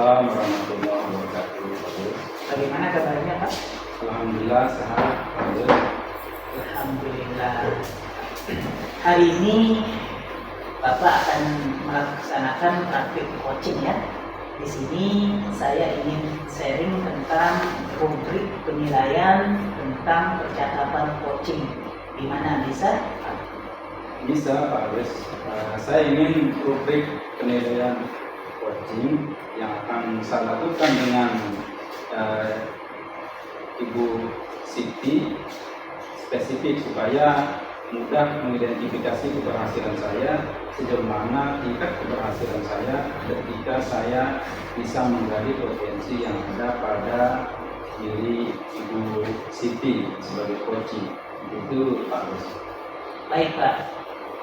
Waalaikumsalam warahmatullahi wabarakatuh. Bagaimana kabarnya Pak? Alhamdulillah sehat. Alhamdulillah. Hari ini Bapak akan melaksanakan praktik coaching ya. Di sini saya ingin sharing tentang rubrik penilaian tentang percakapan coaching. Di mana bisa? Bisa Pak Agus. Saya ingin rubrik penilaian coaching yang akan saya lakukan dengan Ibu Siti spesifik supaya mudah mengidentifikasi keberhasilan saya, sejauh mana tingkat keberhasilan saya ketika saya bisa menggali potensi yang ada pada diri Ibu Siti sebagai coaching. Itu Pak Agus. Baik Pak.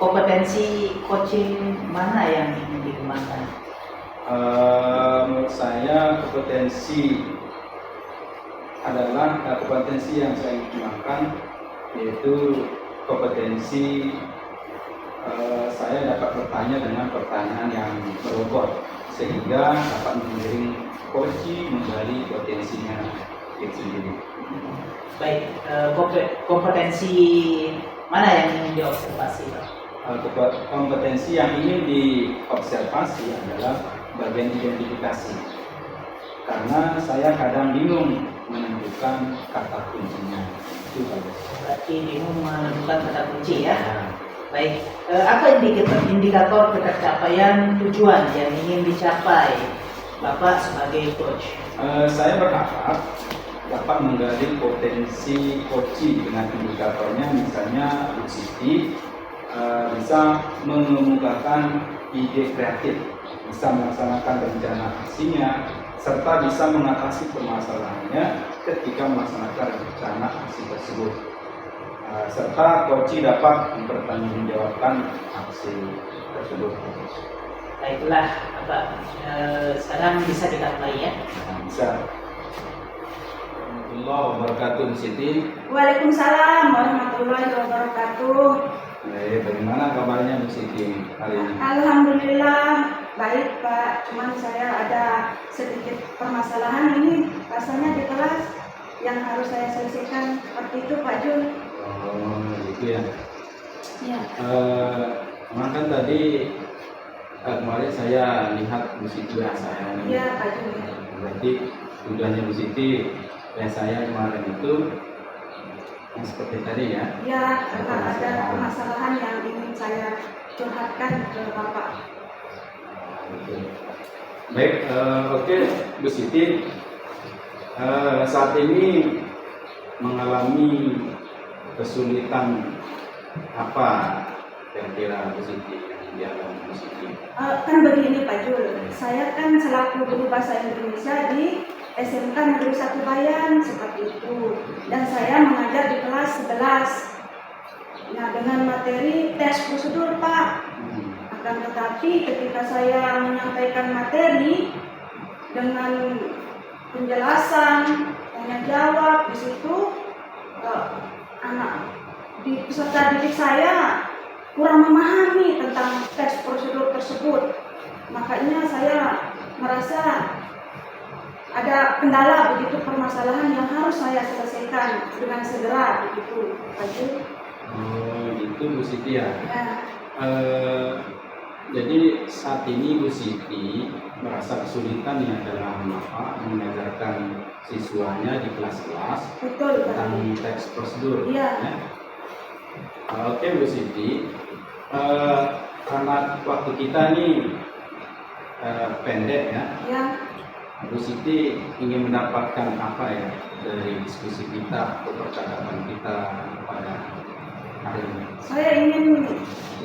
Kompetensi coaching mana yang ingin dikembangkan? Menurut saya kompetensi yang saya ingin kembangkan yaitu kompetensi saya dapat bertanya dengan pertanyaan yang berbobot sehingga dapat mengiring coaching menggali potensinya itu sendiri. Baik, kompetensi mana yang ingin diobservasi Pak? Kompetensi yang ingin diobservasi adalah bagian identifikasi, karena saya kadang bingung menentukan kata kuncinya. Itu bagus. Berarti bingung menentukan kata kunci ya. Baik, apa indikator tercapaian tujuan yang ingin dicapai Bapak sebagai coach? Saya berharap dapat menggali potensi coaching dengan indikatornya, misalnya Bu Siti bisa mengemukakan ide kreatif, bisa melaksanakan rencana aksinya, serta bisa mengatasi permasalahannya ketika melaksanakan rencana aksi tersebut. Serta coaching dapat mempertanggungjawabkan aksi tersebut. Baiklah, Bapak. Sekarang bisa dimulai ya. Bisa. Warahmatullahi wabarakatuh, Bu Siti. Waalaikumsalam warahmatullahi wabarakatuh. Bagaimana kabarnya Bu Siti hari ini? Alhamdulillah baik Pak, cuman saya ada sedikit permasalahan ini rasanya di kelas yang harus saya selesaikan seperti itu Pak Jul. Oh gitu ya. Ya. Kan tadi kemarin saya lihat Bu Siti saya. Iya Pak Jul. Berarti tujuannya Bu Siti saya kemarin itu yang seperti tadi ya. Ya, karena ada permasalahan yang ingin saya curhatkan ke Bapak. Baik, oke Bu Siti, saat ini mengalami kesulitan apa kira-kira Bu Siti yang dialami Bu Siti? Kan begini Pak Jul, saya kan selaku guru bahasa Indonesia di SMK Negeri 1 Bayan seperti itu, dan saya mengajar di kelas 11. Nah, dengan materi tes prosedur Pak. Akan tetapi ketika saya menyampaikan materi dengan penjelasan, tanya jawab di situ, anak di peserta didik saya kurang memahami tentang tes prosedur tersebut. Makanya saya merasa ada kendala begitu, permasalahan yang harus saya selesaikan dengan segera begitu, Pak Jul. Oh gitu Bu Siti ya. Ya. Jadi saat ini Bu Siti merasa kesulitan ya dalam mengajarkan siswanya di kelas-kelas Betul, Pak. tentang teks prosedur. Iya. Ya. Oke Bu Siti, karena waktu kita ini pendek ya. Ya. Bu Siti ingin mendapatkan apa ya dari diskusi kita atau percakapan kita pada hari ini? Saya ingin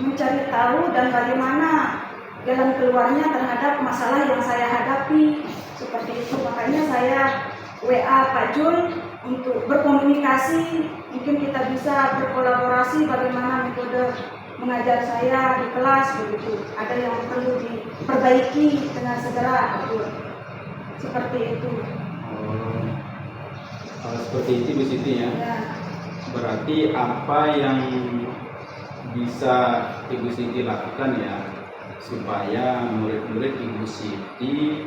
mencari tahu dan bagaimana jalan keluarnya terhadap masalah yang saya hadapi. Seperti itu, makanya saya WA Pak Jul untuk berkomunikasi. Mungkin kita bisa berkolaborasi bagaimana metode mengajar saya di kelas begitu. Ada yang perlu diperbaiki dengan segera, Pak Jul. Seperti itu. Kalau seperti itu Bu Siti ya. Ya. Berarti apa yang bisa Ibu Siti lakukan ya supaya murid-murid Ibu Siti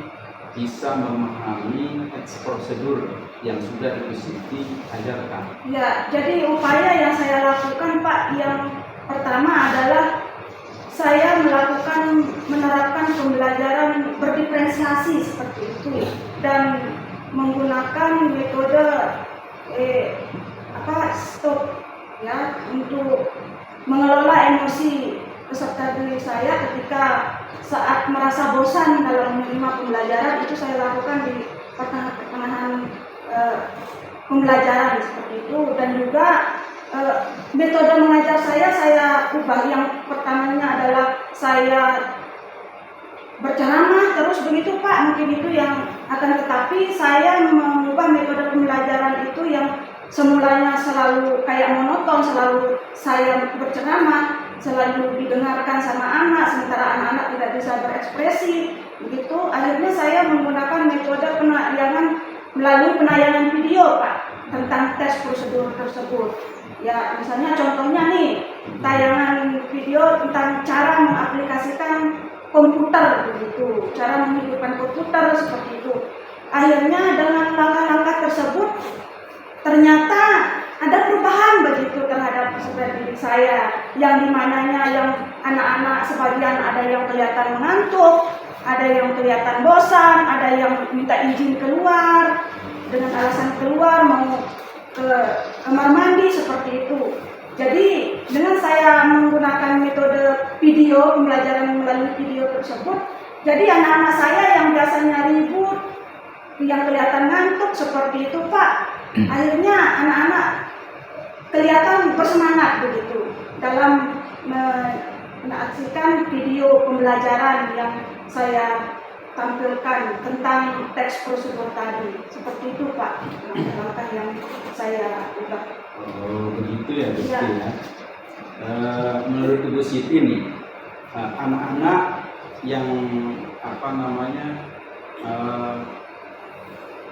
bisa memahami prosedur yang sudah Ibu Siti ajarkan? Ya, jadi upaya yang saya lakukan Pak, yang pertama adalah saya menerapkan pembelajaran berdiferensiasi seperti itu dan menggunakan metode stop ya untuk mengelola emosi peserta didik saya ketika saat merasa bosan dalam menerima pembelajaran. Itu saya lakukan di pertengahan pembelajaran seperti itu. Dan juga metode mengajar saya ubah. Yang pertamanya adalah saya berceramah terus begitu Pak, mungkin itu yang akan, tetapi saya mengubah metode pembelajaran itu yang semulanya selalu kayak monoton, selalu saya berceramah, selalu didengarkan sama anak, sementara anak-anak tidak bisa berekspresi begitu. Akhirnya saya menggunakan metode penayangan melalui penayangan video Pak, tentang tes prosedur tersebut. Ya, misalnya contohnya nih, tayangan video tentang cara mengaplikasikan komputer begitu, cara menghidupkan komputer seperti itu. Akhirnya dengan langkah-langkah tersebut ternyata ada perubahan begitu terhadap peserta didik saya, yang dimananya yang anak-anak sebagian ada yang kelihatan mengantuk, ada yang kelihatan bosan, ada yang minta izin keluar dengan alasan keluar mau ke kamar mandi seperti itu. Jadi dengan saya menggunakan metode video, pembelajaran melalui video tersebut, jadi anak-anak saya yang biasanya ribut, yang kelihatan ngantuk seperti itu Pak, akhirnya anak-anak kelihatan bersemangat begitu dalam menyaksikan video pembelajaran yang saya tampilkan tentang teks prosedur tadi. Seperti itu Pak, langkah yang saya ubah. Oh, begitu ya, Bu Siti Ya. ya. Menurut Ibu Siti nih, anak-anak yang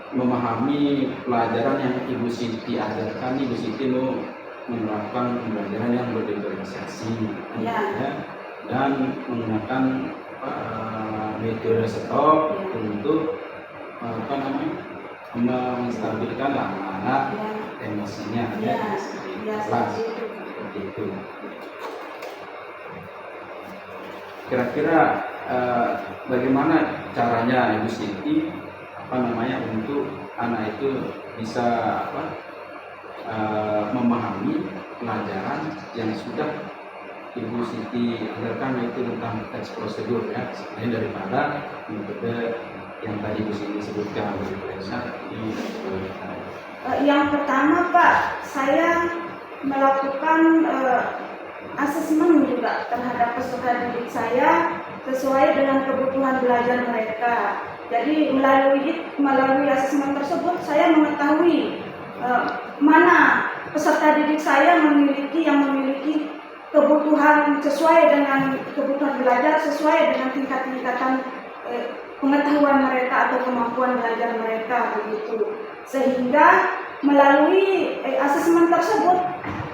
memahami pelajaran yang Ibu Siti ajarkan, Ibu Siti mau menerapkan pembelajaran yang berdiferensiasi Ya. dan menggunakan metode stop untuk menstabilkan anak-anak emosinya Ya. seperti Ya, kelas, seperti itu. seperti itu. Kira-kira bagaimana caranya Ibu Siti untuk anak itu bisa memahami pelajaran yang sudah Ibu Siti ajarkan, itu tentang teks prosedur ya, selain daripada metode yang tadi Bu Siti sebutkan ini. Yang pertama Pak, saya melakukan asesmen juga terhadap peserta didik saya sesuai dengan kebutuhan belajar mereka. Jadi melalui asesmen tersebut saya mengetahui mana peserta didik saya memiliki kebutuhan sesuai dengan kebutuhan belajar, sesuai dengan tingkatan pengetahuan mereka atau kemampuan belajar mereka begitu. Sehingga melalui asesmen tersebut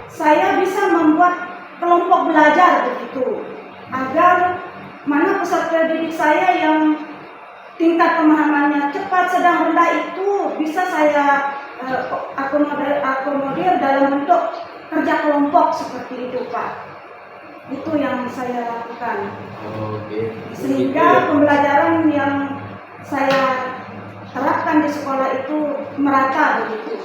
saya bisa membuat kelompok belajar begitu, agar mana peserta didik saya yang tingkat pemahamannya cepat, sedang, rendah itu bisa saya akomodir dalam bentuk kerja kelompok seperti itu Pak. Itu yang saya lakukan. Oke. Sehingga pembelajaran yang saya terapkan di sekolah itu merata begitu.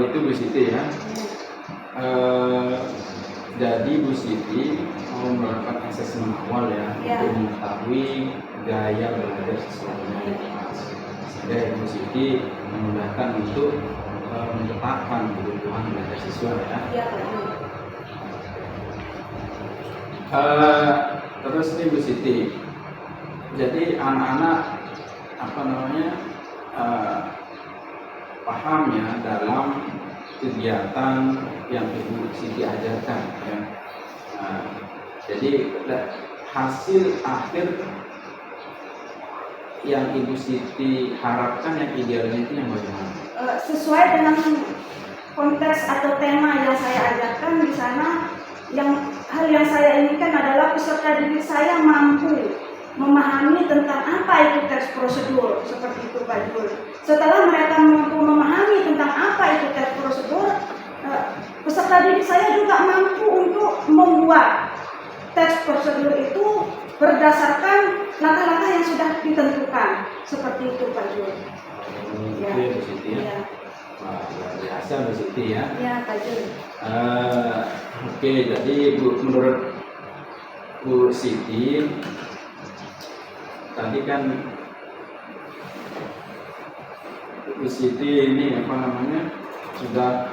Itu Bu Siti ya. Jadi Bu Siti mau melakukan asesmen awal ya, Ya. untuk mengetahui gaya belajar siswanya di kelas. Sehingga Bu Siti memudahkan untuk menetapkan kebutuhan belajar siswa ya. Iya betul. Terus nih Bu Siti, jadi anak-anak paham ya dalam kegiatan yang Ibu Siti ajarkan ya. Jadi hasil akhir yang Ibu Siti harapkan yang idealnya itu yang bagaimana? Sesuai dengan konteks atau tema yang saya ajarkan di sana, hal yang saya inginkan adalah peserta didik saya mampu memahami tentang apa itu teks prosedur, seperti itu Pak Jul. Setelah mereka mampu memahami tentang apa itu teks prosedur, peserta didik saya juga mampu untuk membuat teks prosedur itu berdasarkan langkah-langkah yang sudah ditentukan, seperti itu Pak Jul. Ya. Bu Siti ya. Wah, luar biasa Bu Siti ya. Ya Pak Jul. Oke, jadi menurut Bu Siti tadi kan Bu Siti ini apa namanya sudah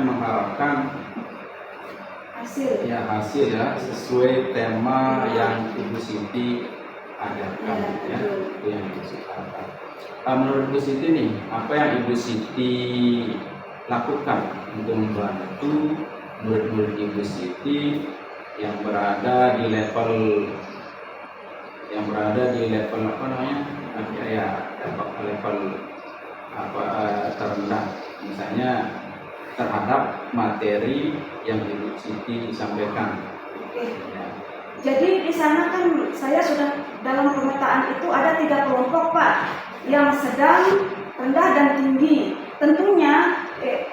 mengharapkan Hasil hasil ya sesuai tema yang Ibu Siti ajarkan ya, itu yang Ibu Siti harapkan. Menurut Bu Siti nih, apa yang Ibu Siti lakukan untuk membantu murid-murid Ibu Siti yang berada di level apa namanya level terendah, misalnya terhadap materi yang Ibu Siti sampaikan. Oke. Jadi di sana kan saya sudah dalam pemetaan itu ada 3 kelompok Pak, yang sedang, rendah dan tinggi. Tentunya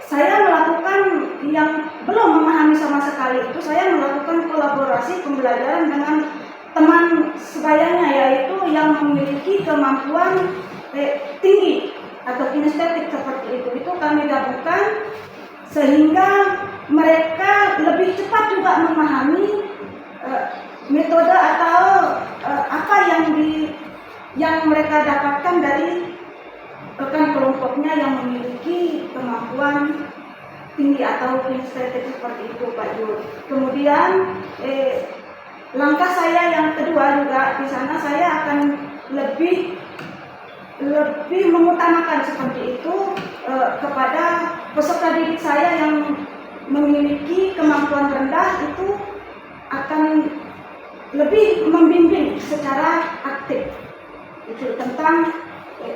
saya melakukan yang belum memahami sama sekali itu, saya melakukan kolaborasi pembelajaran dengan teman sebayanya, yaitu yang memiliki kemampuan tinggi atau kinestetik seperti itu. Itu kami gabungkan sehingga mereka lebih cepat juga memahami metode atau apa yang mereka dapatkan dari rekan kelompoknya yang memiliki kemampuan tinggi atau kinestetik seperti itu Pak Jul. Kemudian langkah saya yang kedua juga di sana saya akan lebih mengutamakan seperti itu kepada peserta didik saya yang memiliki kemampuan rendah, itu akan lebih membimbing secara aktif itu tentang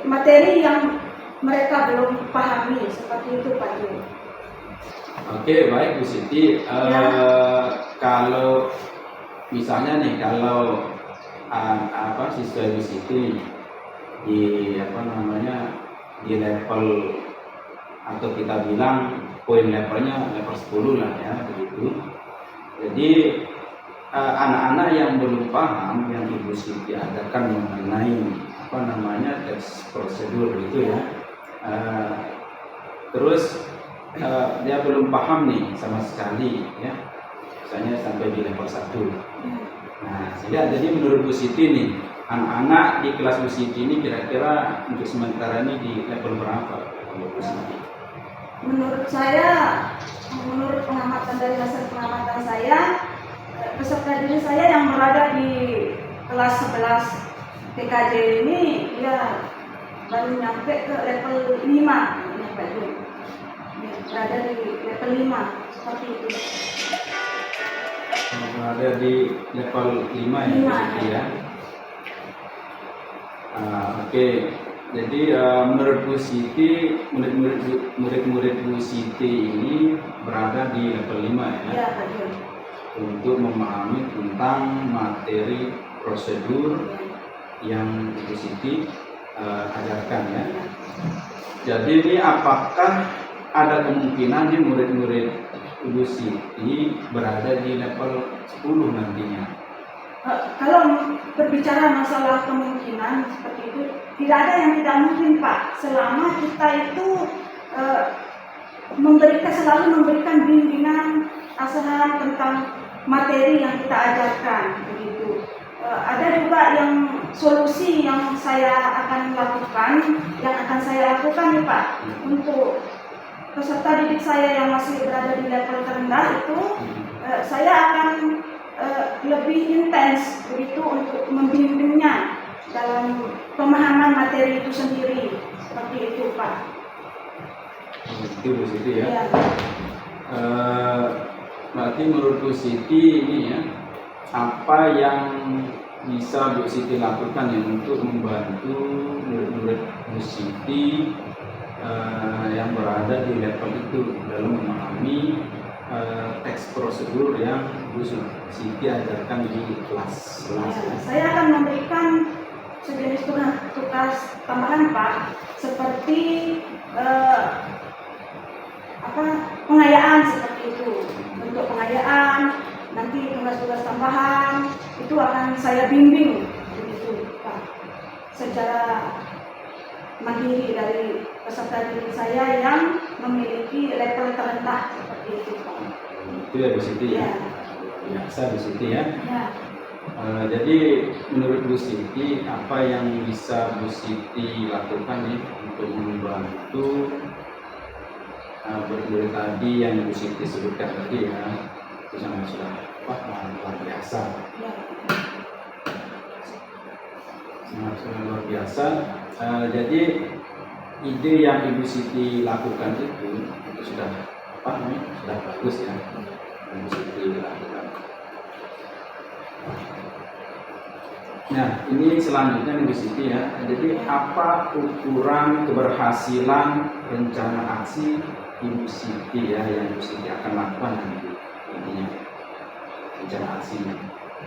materi yang mereka belum pahami, seperti itu Pak Jul. Oke, baik Bu Siti. Kalau misalnya nih, kalau siswa Ibu Siti di di level atau kita bilang poin levelnya level 10 lah ya, begitu. Jadi anak-anak yang belum paham yang Ibu Siti ajarkan mengenai teks prosedur itu ya, terus dia belum paham nih sama sekali ya, misalnya sampai di level 1. Nah, sehingga jadi menurut Bu Siti nih, anak-anak di kelas Bu Siti ini kira-kira untuk sementara ini di level berapa Bu Siti? Menurut saya, menurut pengamatan dari hasil pengamatan saya, peserta didik saya yang berada di kelas 11 TKJ ini ya baru nyampe ke level 5 ya Pak Jul. Berada di level 5 seperti itu. Berada di level 5 ya Bu Siti ya. Oke. Jadi menurut Bu Siti, murid-murid Bu Siti ini berada di level 5 ya. Iya Pak Jul. Untuk memahami tentang materi prosedur yang Ibu Siti ajarkan ya. Jadi ini apakah ada kemungkinan nih murid-murid Ibu Siti berada di level 10 nantinya? Kalau berbicara masalah kemungkinan seperti itu, tidak ada yang tidak mungkin Pak, selama kita itu selalu memberikan bimbingan arahan tentang materi yang kita ajarkan begitu. Ada juga yang solusi yang saya akan lakukan, nih Pak, untuk peserta didik saya yang masih berada di level terendah itu, saya akan lebih intens begitu untuk membimbingnya dalam pemahaman materi itu sendiri, seperti itu Pak. Itu Bu Siti ya. Ya. Berarti menurut Bu Siti ini ya, apa yang bisa Bu Siti lakukan ya untuk membantu murid-murid Bu Siti yang berada di level itu dalam memahami memahami teks prosedur yang Bu Siti ajarkan di kelas. Saya akan memberikan sejenis tugas tambahan Pak, seperti pengayaan seperti itu. Untuk pengayaan nanti tugas-tugas tambahan itu akan saya bimbing begitu Pak, secara mandiri dari peserta didik saya yang memiliki level terendah seperti itu Pak. Itu ya Bu Siti ya. Biasa Bu Siti ya. Ya. Jadi menurut Bu Siti apa yang bisa Bu Siti lakukan nih untuk membantu berdiri tadi yang Bu Siti sebutkan tadi ya, itu sangat sudah luar biasa. Ya. Sangat luar biasa. Jadi ide yang Ibu Siti lakukan itu sudah sudah bagus ya, Ibu Siti lakukan. Nah, ini selanjutnya Ibu Siti ya. Jadi apa ukuran keberhasilan rencana aksi Ibu Siti ya yang Ibu Siti akan lakukan nanti intinya rencana aksinya?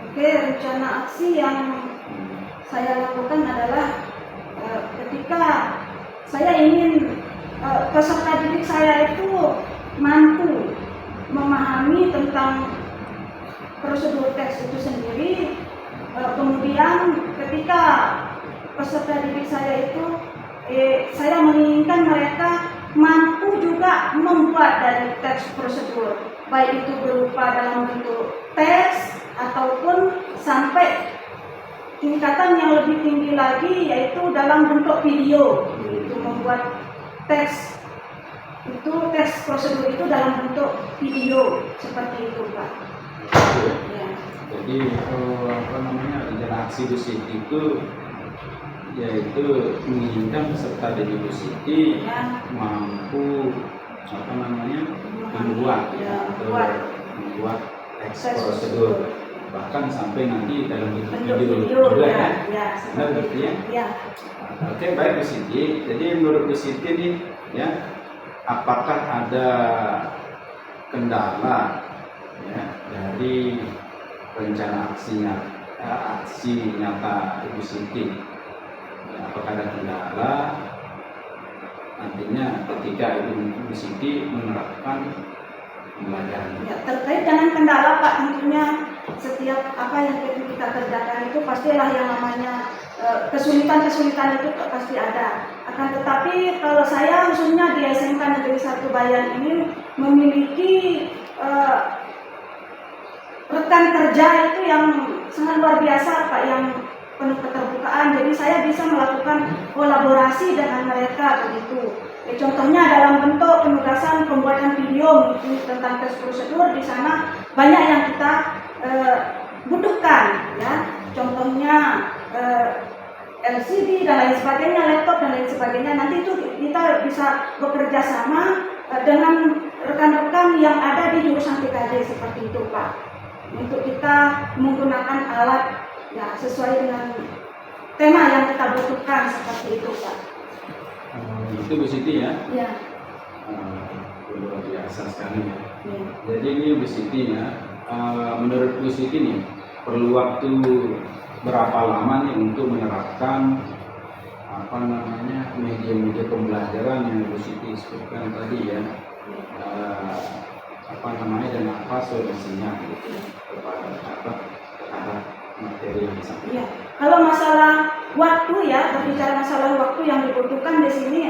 Oke, rencana aksi yang saya lakukan adalah ketika saya ingin peserta didik saya itu mampu memahami tentang prosedur teks itu sendiri. Kemudian ketika peserta didik saya itu saya menginginkan mereka mampu juga membuat dari teks prosedur, baik itu berupa dalam bentuk teks ataupun sampai tingkatan yang lebih tinggi lagi yaitu dalam bentuk video. Itu membuat teks prosedur itu dalam bentuk video seperti itu Pak. Ya. Jadi rencana aksi Bu Siti itu yaitu menginginkan peserta didik Bu Siti mampu membuat teks prosedur, bahkan sampai nanti dalam bentuk video juga ya. Benar betul ya? Ya. Oke, baik Bu Siti. Jadi menurut Bu Siti nih ya, apakah ada kendala ya dari rencana aksi nyata Ibu Siti? Ya, apakah ada kendala nantinya ketika Ibu Siti menerapkan pembelajaran? Ya, terkait dengan kendala Pak, tentunya setiap apa yang kita kerjakan itu pastilah yang namanya kesulitan-kesulitan itu pasti ada. Akan tetapi kalau saya khususnya di SMK Negeri 1 Bayan ini memiliki rekan kerja itu yang sangat luar biasa Pak, yang penuh keterbukaan. Jadi saya bisa melakukan kolaborasi dengan mereka begitu. Contohnya dalam bentuk penugasan pembuatan video tentang teks prosedur, di sana banyak yang kita butuhkan ya. Contohnya LCD dan lain sebagainya, laptop dan lain sebagainya. Nanti itu kita bisa bekerja sama dengan rekan-rekan yang ada di jurusan PKJ seperti itu Pak. Untuk kita menggunakan alat ya sesuai dengan tema yang kita butuhkan seperti itu Pak. Itu Bu Siti ya? Ya. Luar biasa sekali ya. Ya. Jadi ini Bu Siti ya, menurut Bu Siti nih perlu waktu berapa lama nih untuk menerapkan media-media pembelajaran yang Bu Siti sebutkan tadi ya? Dan apa solusinya gitu kepada materi yang disampaikan? Ya. Kalau masalah waktu ya, berbicara masalah waktu yang dibutuhkan di sini,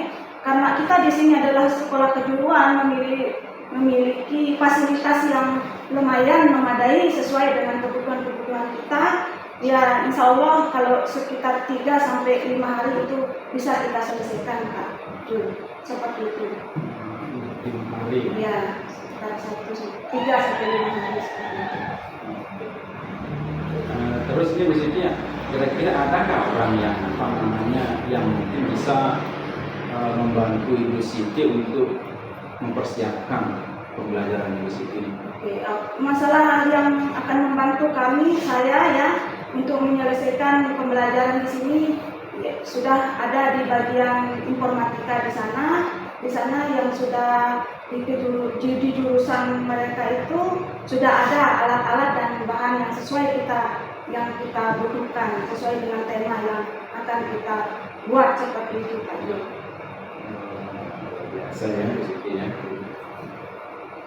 karena kita di sini adalah sekolah kejuruan, memiliki fasilitas yang lumayan memadai sesuai dengan kebutuhan kita. Ya, insya Allah kalau sekitar 3 sampai 5 hari itu bisa kita selesaikan Pak. Seperti itu. 5 hari. Ya, sekitar 3 sampai 5 hari seperti itu. Terus ini Bu Siti ya, kira-kira adakah orang yang mungkin bisa membantu Ibu Siti untuk mempersiapkan pembelajaran Ibu Siti? Oke, masalah yang akan membantu saya ya untuk menyelesaikan pembelajaran di sini ya, sudah ada di bagian informatika di sana. di sana yang sudah di jurusan mereka itu sudah ada alat-alat dan bahan yang sesuai yang kita butuhkan, sesuai dengan tema yang akan kita buat seperti itu Pak Jo. Biasa ya Bu Siti ya.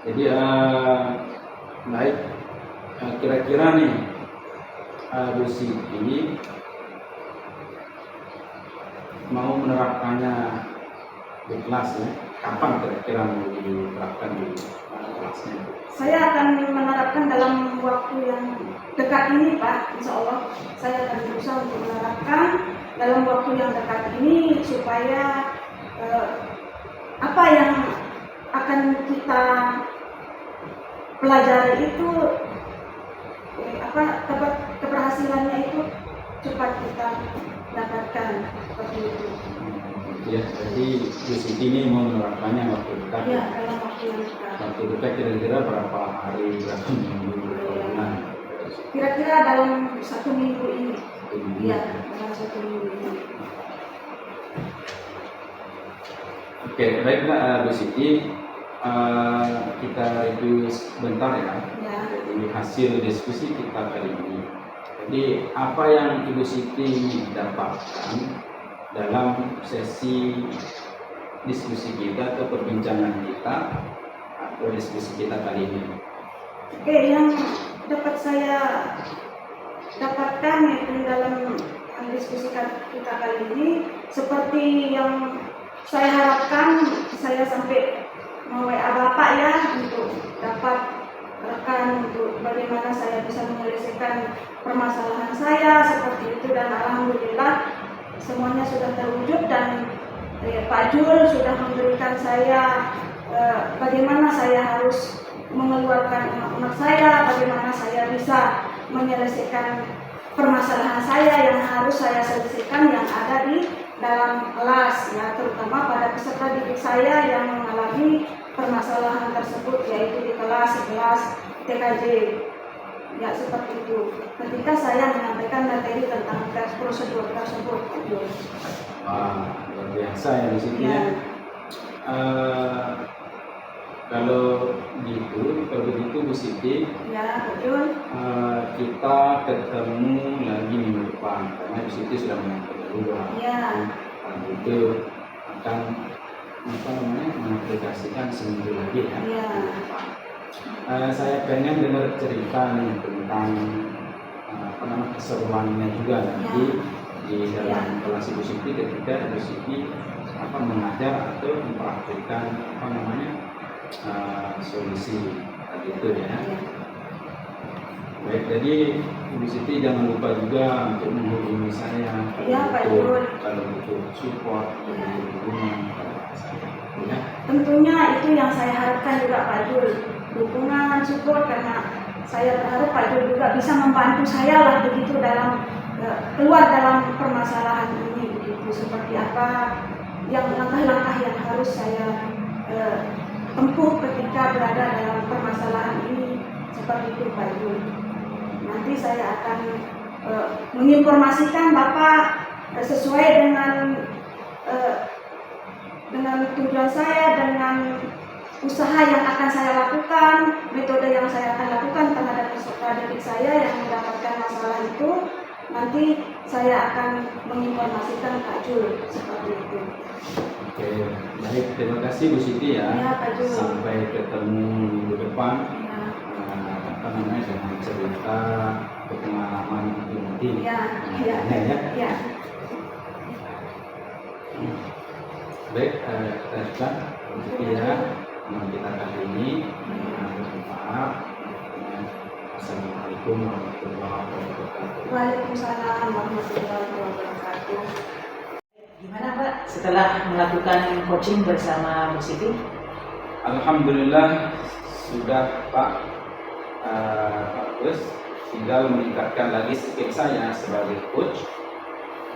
Jadi baik, kira-kira nih Bu Siti mau menerapkannya di kelas ya, kapan kira-kira mau diterapkan di kelasnya? Saya akan menerapkan dalam waktu yang dekat ini Pak, insya Allah saya akan berusaha untuk menerapkan dalam waktu yang dekat ini supaya apa yang akan kita pelajari itu keberhasilannya itu cepat kita dapatkan seperti itu. Ya, jadi Bu Siti ini mau menerapkannya waktu dekat. Ya, dalam waktu yang dekat. Waktu dekat kira-kira berapa hari, berapa minggu, berapa bulan? Kira-kira dalam 1 minggu ini. Satu minggu. Iya, dalam 1 minggu ini. Oke, baiklah Bu Siti, kita review sebentar ya. Ya. Jadi hasil diskusi kita kali ini. Jadi apa yang Ibu Siti dapatkan dalam sesi diskusi kita atau perbincangan kita atau diskusi kita kali ini? Oke, yang dapat saya dapatkan yaitu dalam diskusi kita kali ini seperti yang saya harapkan, saya sampai WA Bapak ya untuk dapat rekan untuk bagaimana saya bisa menyelesaikan permasalahan saya seperti itu, dan alhamdulillah semuanya sudah terwujud dan Pak Jul sudah memberikan saya bagaimana saya harus mengeluarkan unek-unek saya, bagaimana saya bisa menyelesaikan permasalahan saya yang harus saya selesaikan yang ada di dalam kelas ya, terutama pada peserta didik saya yang mengalami permasalahan tersebut yaitu di kelas 11 TKJ ya, seperti itu ketika saya menyampaikan materi tentang prosedur tersebut. Wah, luar biasa ya di sini Ya. Kalau begitu Bu Siti, Ya, betul. kita ketemu lagi minggu depan karena Bu Siti sudah menyampaikan dulu. Ya. Itu akan mengaplikasikan seminggu lagi ya. Ya. Saya pengen dengar cerita nih tentang keseruannya juga nanti di dalam kelas Ibu Siti ketika Ibu Siti mengajar atau mempraktikkan solusi itu ya. Baik, jadi Ibu Siti jangan lupa juga untuk menghubungi saya kalau butuh support, butuh dukungan kepada saya. Ya. Tentunya itu yang saya harapkan juga Pak Jul, dukungan, support, karena saya berharap Pak Jul juga bisa membantu saya lah begitu dalam keluar dalam permasalahan ini begitu, seperti apa yang langkah-langkah yang harus saya tempuh ketika berada dalam permasalahan ini seperti itu Pak Jul. Nanti saya akan menginformasikan Bapak sesuai dengan tujuan saya, dengan usaha yang akan saya lakukan, metode yang saya akan lakukan terhadap peserta didik saya yang mendapatkan masalah itu. Nanti saya akan menginformasikan Pak Jul seperti itu. Oke, baik, terima kasih Bu Siti ya. Ya, Pak Jul. Sampai ketemu minggu depan. Ya. Dengan cerita pengalaman inti. Ya. Ya. Ya. Baik, kita kita kali ini bermanfaat. Assalamualaikum warahmatullahi wabarakatuh. Waalaikumsalam warahmatullahi wabarakatuh. Gimana Pak setelah melakukan coaching bersama Bu Siti? Alhamdulillah sudah Pak Gus, tinggal meningkatkan lagi skill saya sebagai coach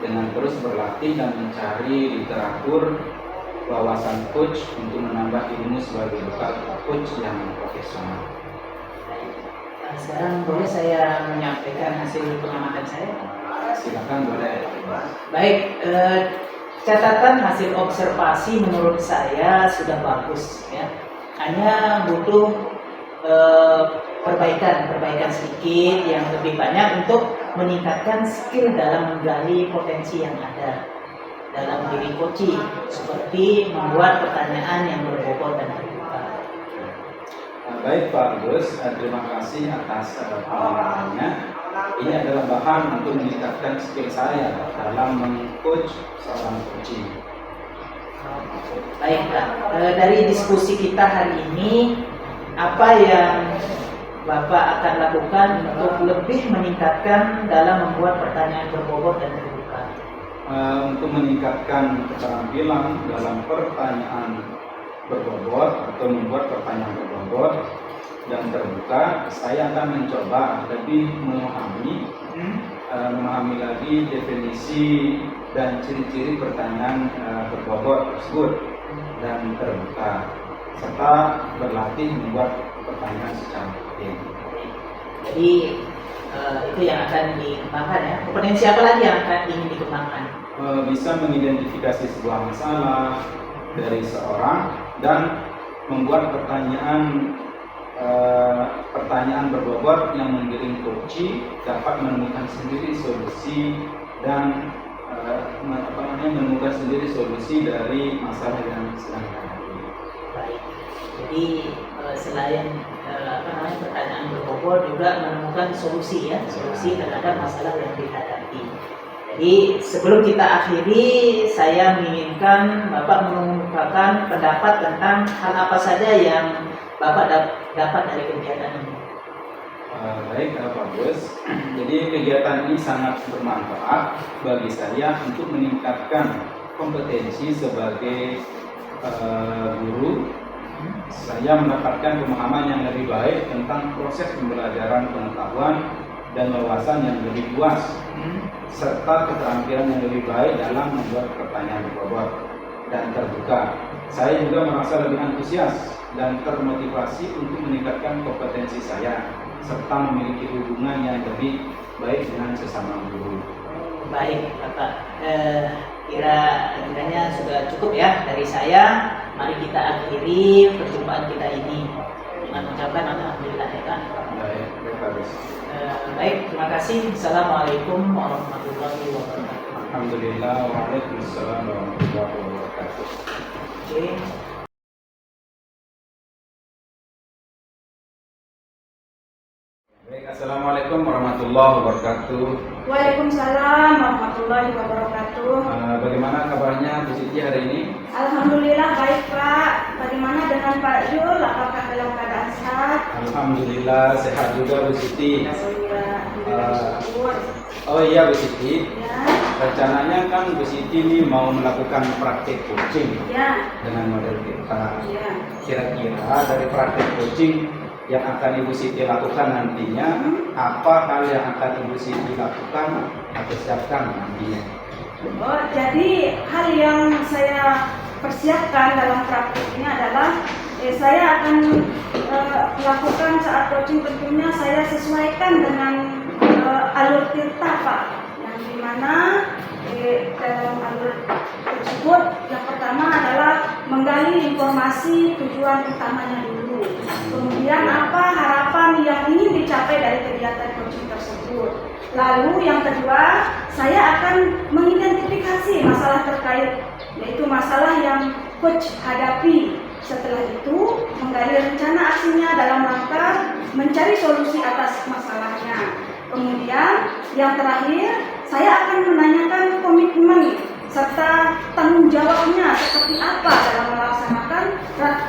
dengan terus berlatih dan mencari literatur wawasan coach untuk menambah ilmu sebagai bekal coach yang profesional. Sekarang boleh saya menyampaikan hasil pengamatan saya? Silakan boleh. Baik, catatan hasil observasi menurut saya sudah bagus ya. Hanya butuh perbaikan sedikit yang lebih banyak untuk meningkatkan skill dalam menggali potensi yang ada dalam diri coaching, seperti membuat pertanyaan yang berbobot dan terbuka. Baik Pak Agus, terima kasih atas penjelasannya. Ini adalah bahan untuk meningkatkan skill saya dalam meng-coach seorang coaching. Baik Pak, dari diskusi kita hari ini, apa yang Bapak akan lakukan untuk lebih meningkatkan dalam membuat pertanyaan berbobot dan terbuka? Untuk meningkatkan keterampilan dalam pertanyaan berbobot atau membuat pertanyaan berbobot dan terbuka, saya akan mencoba lebih memahami lagi definisi dan ciri-ciri pertanyaan berbobot tersebut dan terbuka, serta berlatih membuat pertanyaan secara rutin. Jadi itu yang akan dikembangkan ya. Kompetensi apa lagi yang akan ingin dikembangkan? Bisa mengidentifikasi sebuah masalah dari seorang dan membuat pertanyaan berbobot yang menggiring coaching dapat menemukan sendiri solusi dan menemukan sendiri solusi dari masalah yang sedang dihadapi. Baik. Jadi selain pertanyaan berbobot juga menemukan solusi ya, solusi terhadap masalah yang dihadapi. Jadi sebelum kita akhiri, saya menginginkan Bapak mengungkapkan pendapat tentang hal apa saja yang Bapak dapat dari kegiatan ini. Baik Pak Gus, jadi kegiatan ini sangat bermanfaat bagi saya untuk meningkatkan kompetensi sebagai guru. Saya mendapatkan pemahaman yang lebih baik tentang proses pembelajaran pengetahuan dan wawasan yang lebih luas, serta keterampilan yang lebih baik dalam membuat pertanyaan berbobot dan terbuka. Saya juga merasa lebih antusias dan termotivasi untuk meningkatkan kompetensi saya, serta memiliki hubungan yang lebih baik dengan sesama guru. Baik, Bapak. Kiranya sudah cukup ya dari saya. Mari kita akhiri perjumpaan kita ini dengan mengucapkan alhamdulillah ya kan. Baik, terima kasih. Assalamualaikum warahmatullahi wabarakatuh. Alhamdulillah, waalaikumsalam warahmatullahi wabarakatuh. Oke. Baik, assalamualaikum warahmatullahi wabarakatuh. Waalaikumsalam warahmatullahi wabarakatuh. Bagaimana kabarnya Bu Siti hari ini? Alhamdulillah baik Pak. Bagaimana dengan Pak Jul? Apakah dalam keadaan sehat? Alhamdulillah sehat juga Bu Siti. Alhamdulillah. Oh iya Bu Siti. Ya. Rencananya kan Bu Siti ini mau melakukan praktek coaching Ya. dengan model kita. Ya. Kira-kira dari praktek coaching yang akan Ibu Siti lakukan nantinya, apa hal yang akan Ibu Siti lakukan atau siapkan nantinya? Oh, jadi hal yang saya persiapkan dalam praktik ini adalah saya akan melakukan saat coaching, tentunya saya sesuaikan dengan alur tirta Pak, yang dimana dalam alur tersebut yang pertama adalah menggali informasi tujuan utamanya dulu, kemudian apa harapan yang ingin dicapai dari kegiatan coaching tersebut, lalu yang kedua saya akan mengidentifikasi masalah terkait, yaitu masalah yang coach hadapi. Setelah itu menggali rencana aksinya dalam rangka mencari solusi atas masalahnya. Kemudian yang terakhir saya akan menanyakan komitmen serta tanggung jawabnya seperti apa dalam melaksanakan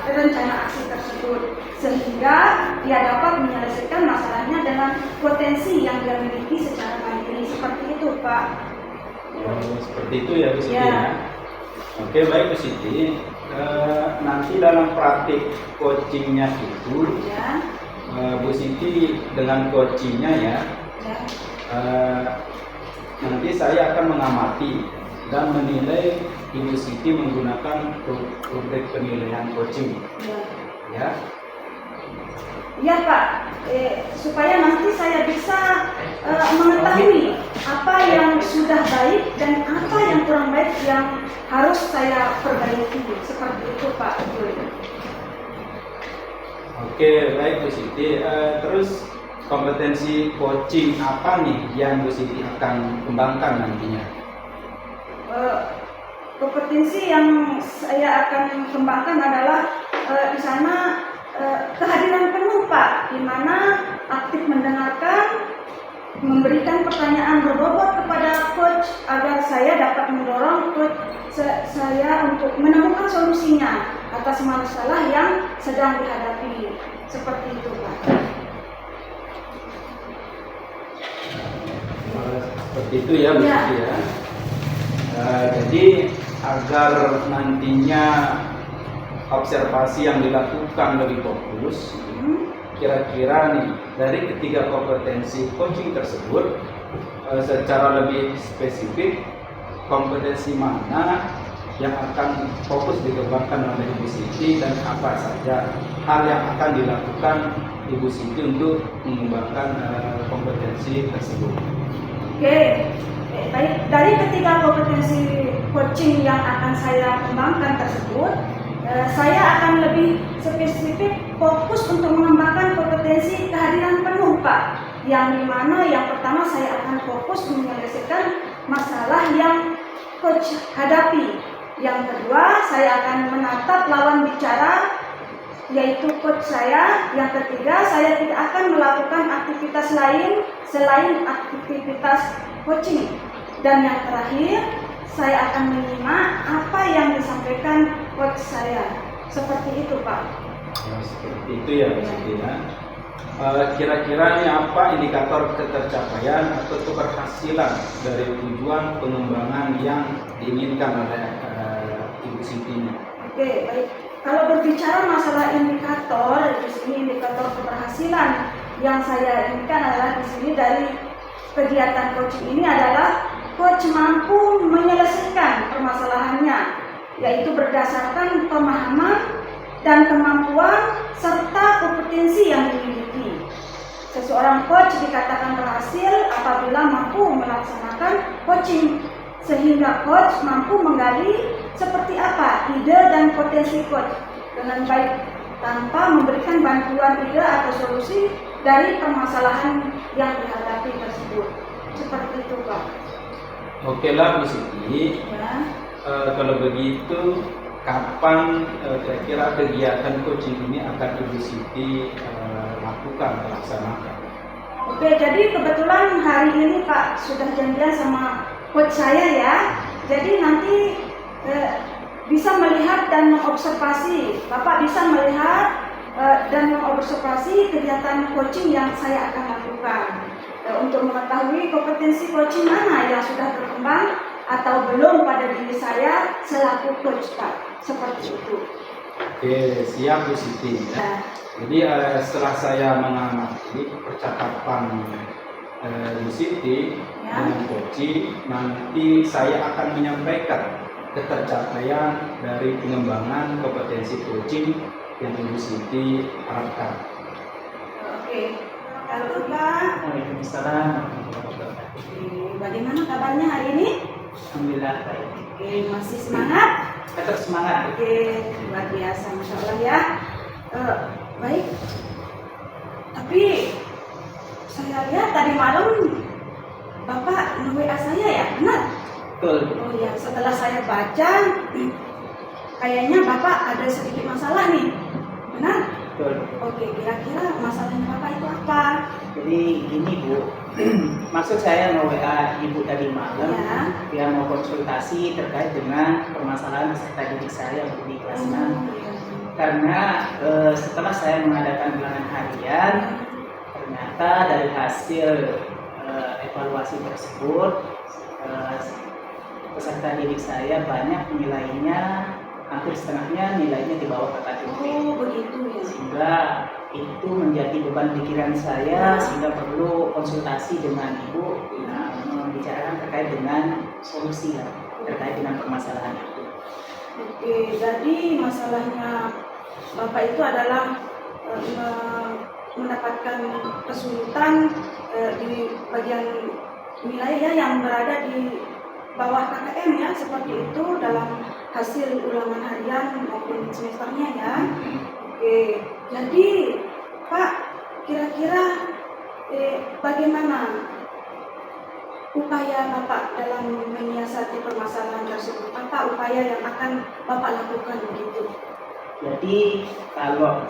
rencana aksi tersebut, sehingga dia dapat menyelesaikan masalahnya dengan potensi yang dia miliki secara mandiri. Seperti itu Pak. Oh, seperti itu ya Bu Siti Ya. ya. Oke, baik Bu Siti. Nanti dalam praktik coachingnya itu Ya. Bu Siti dengan coachingnya ya, Ya. nanti saya akan mengamati dan menilai Ibu Siti menggunakan rubrik penilaian coaching Ya. ya. Iya Pak, supaya nanti saya bisa mengetahui apa yang sudah baik dan apa yang kurang baik yang harus saya perbaiki. Seperti itu Pak Jul. Oke, baik Bu Siti. Terus kompetensi coaching apa nih yang Bu Siti akan kembangkan nantinya? Kompetensi yang saya akan kembangkan adalah di sana kehadiran penuh Pak, di mana aktif mendengarkan, memberikan pertanyaan berbobot kepada coach agar saya dapat mendorong coach saya untuk menemukan solusinya atas masalah yang sedang dihadapi. Seperti itu Pak. Seperti itu ya Bu Siti ya. Jadi agar nantinya observasi yang dilakukan lebih fokus, kira-kira nih dari ketiga kompetensi coaching tersebut secara lebih spesifik kompetensi mana yang akan fokus dikembangkan oleh Ibu Siti dan apa saja hal yang akan dilakukan Ibu Siti untuk mengembangkan kompetensi tersebut. Oke, baik, dari ketiga kompetensi coaching yang akan saya kembangkan tersebut, saya akan lebih spesifik fokus untuk mengembangkan kompetensi kehadiran penuh Pak, yang dimana yang pertama saya akan fokus menyelesaikan masalah yang coach hadapi. Yang kedua, saya akan menatap lawan bicara, yaitu coach saya. Yang ketiga, saya tidak akan melakukan aktivitas lain selain aktivitas coaching. Dan yang terakhir, saya akan menyimak apa yang disampaikan coach saya. Seperti itu Pak. Ya, seperti itu ya Bu Siti ya. Kira-kira ini apa indikator ketercapaian atau keberhasilan dari tujuan pengembangan yang diinginkan oleh Ibu Siti? Oke, baik. Kalau berbicara masalah indikator, di sini indikator keberhasilan yang saya inginkan adalah di sini dari kegiatan coaching ini adalah coach mampu menyelesaikan permasalahannya, yaitu berdasarkan pemahaman dan kemampuan serta kompetensi yang dimiliki. Seseorang coach dikatakan berhasil apabila mampu melaksanakan coaching, sehingga coach mampu menggali seperti apa ide dan potensi coach dengan baik tanpa memberikan bantuan ide atau solusi dari permasalahan yang dihadapi tersebut. Seperti itu Pak. Oke lah Bu Siti. Ya. Kalau begitu kapan kira-kira kegiatan coaching ini akan Ibu Siti lakukan, laksanakan? Oke, jadi kebetulan hari ini Pak sudah janjian sama coach saya ya. Jadi nanti bisa melihat dan mengobservasi. Bapak bisa melihat dan mengobservasi kegiatan coaching yang saya akan lakukan untuk mengetahui kompetensi coaching mana yang sudah berkembang atau belum pada diri saya selaku coach Pak. Seperti itu. Oke, siap Bu Siti ya. Jadi setelah saya mengamati percakapan Bu Siti dengan coaching, nanti saya akan menyampaikan ketercapaian dari pengembangan kompetensi coaching yang Ibu Siti harapkan. Oke, halo Pak. Waalaikumsalam. Bagaimana kabarnya hari ini? Alhamdulillah baik. Oke, masih semangat? Tetap semangat. Oke, luar biasa, Masya Allah ya. Baik, tapi saya lihat tadi malam Bapak nge-WA saya ya, benar? Betul. Oh ya, setelah saya baca, kayaknya Bapak ada sedikit masalah nih, benar? Betul. Oke, kira-kira masalahnya Bapak itu apa? Jadi gini Bu, maksud saya nge-WA Ibu tadi malam, Ya. dia mau konsultasi terkait dengan permasalahan peserta didik saya untuk di kelas 6. Karena setelah saya mengadakan bilangan harian, ternyata dari hasil evaluasi tersebut, peserta didik saya banyak nilainya, hampir setengahnya nilainya di bawah kata kunci. Oh, begitu ya. Sehingga itu menjadi beban pikiran saya, sehingga perlu konsultasi dengan Ibu, membicarakan terkait dengan solusi ya, terkait dengan permasalahan itu. Oke, jadi masalahnya Bapak itu adalah mendapatkan kesulitan di bagian nilai ya yang berada di bawah KKM ya, seperti itu dalam hasil ulangan harian maupun semesternya ya. Oke, jadi Pak, kira-kira bagaimana upaya Bapak dalam menyiasati permasalahan tersebut? Apa upaya yang akan Bapak lakukan begitu? Jadi kalau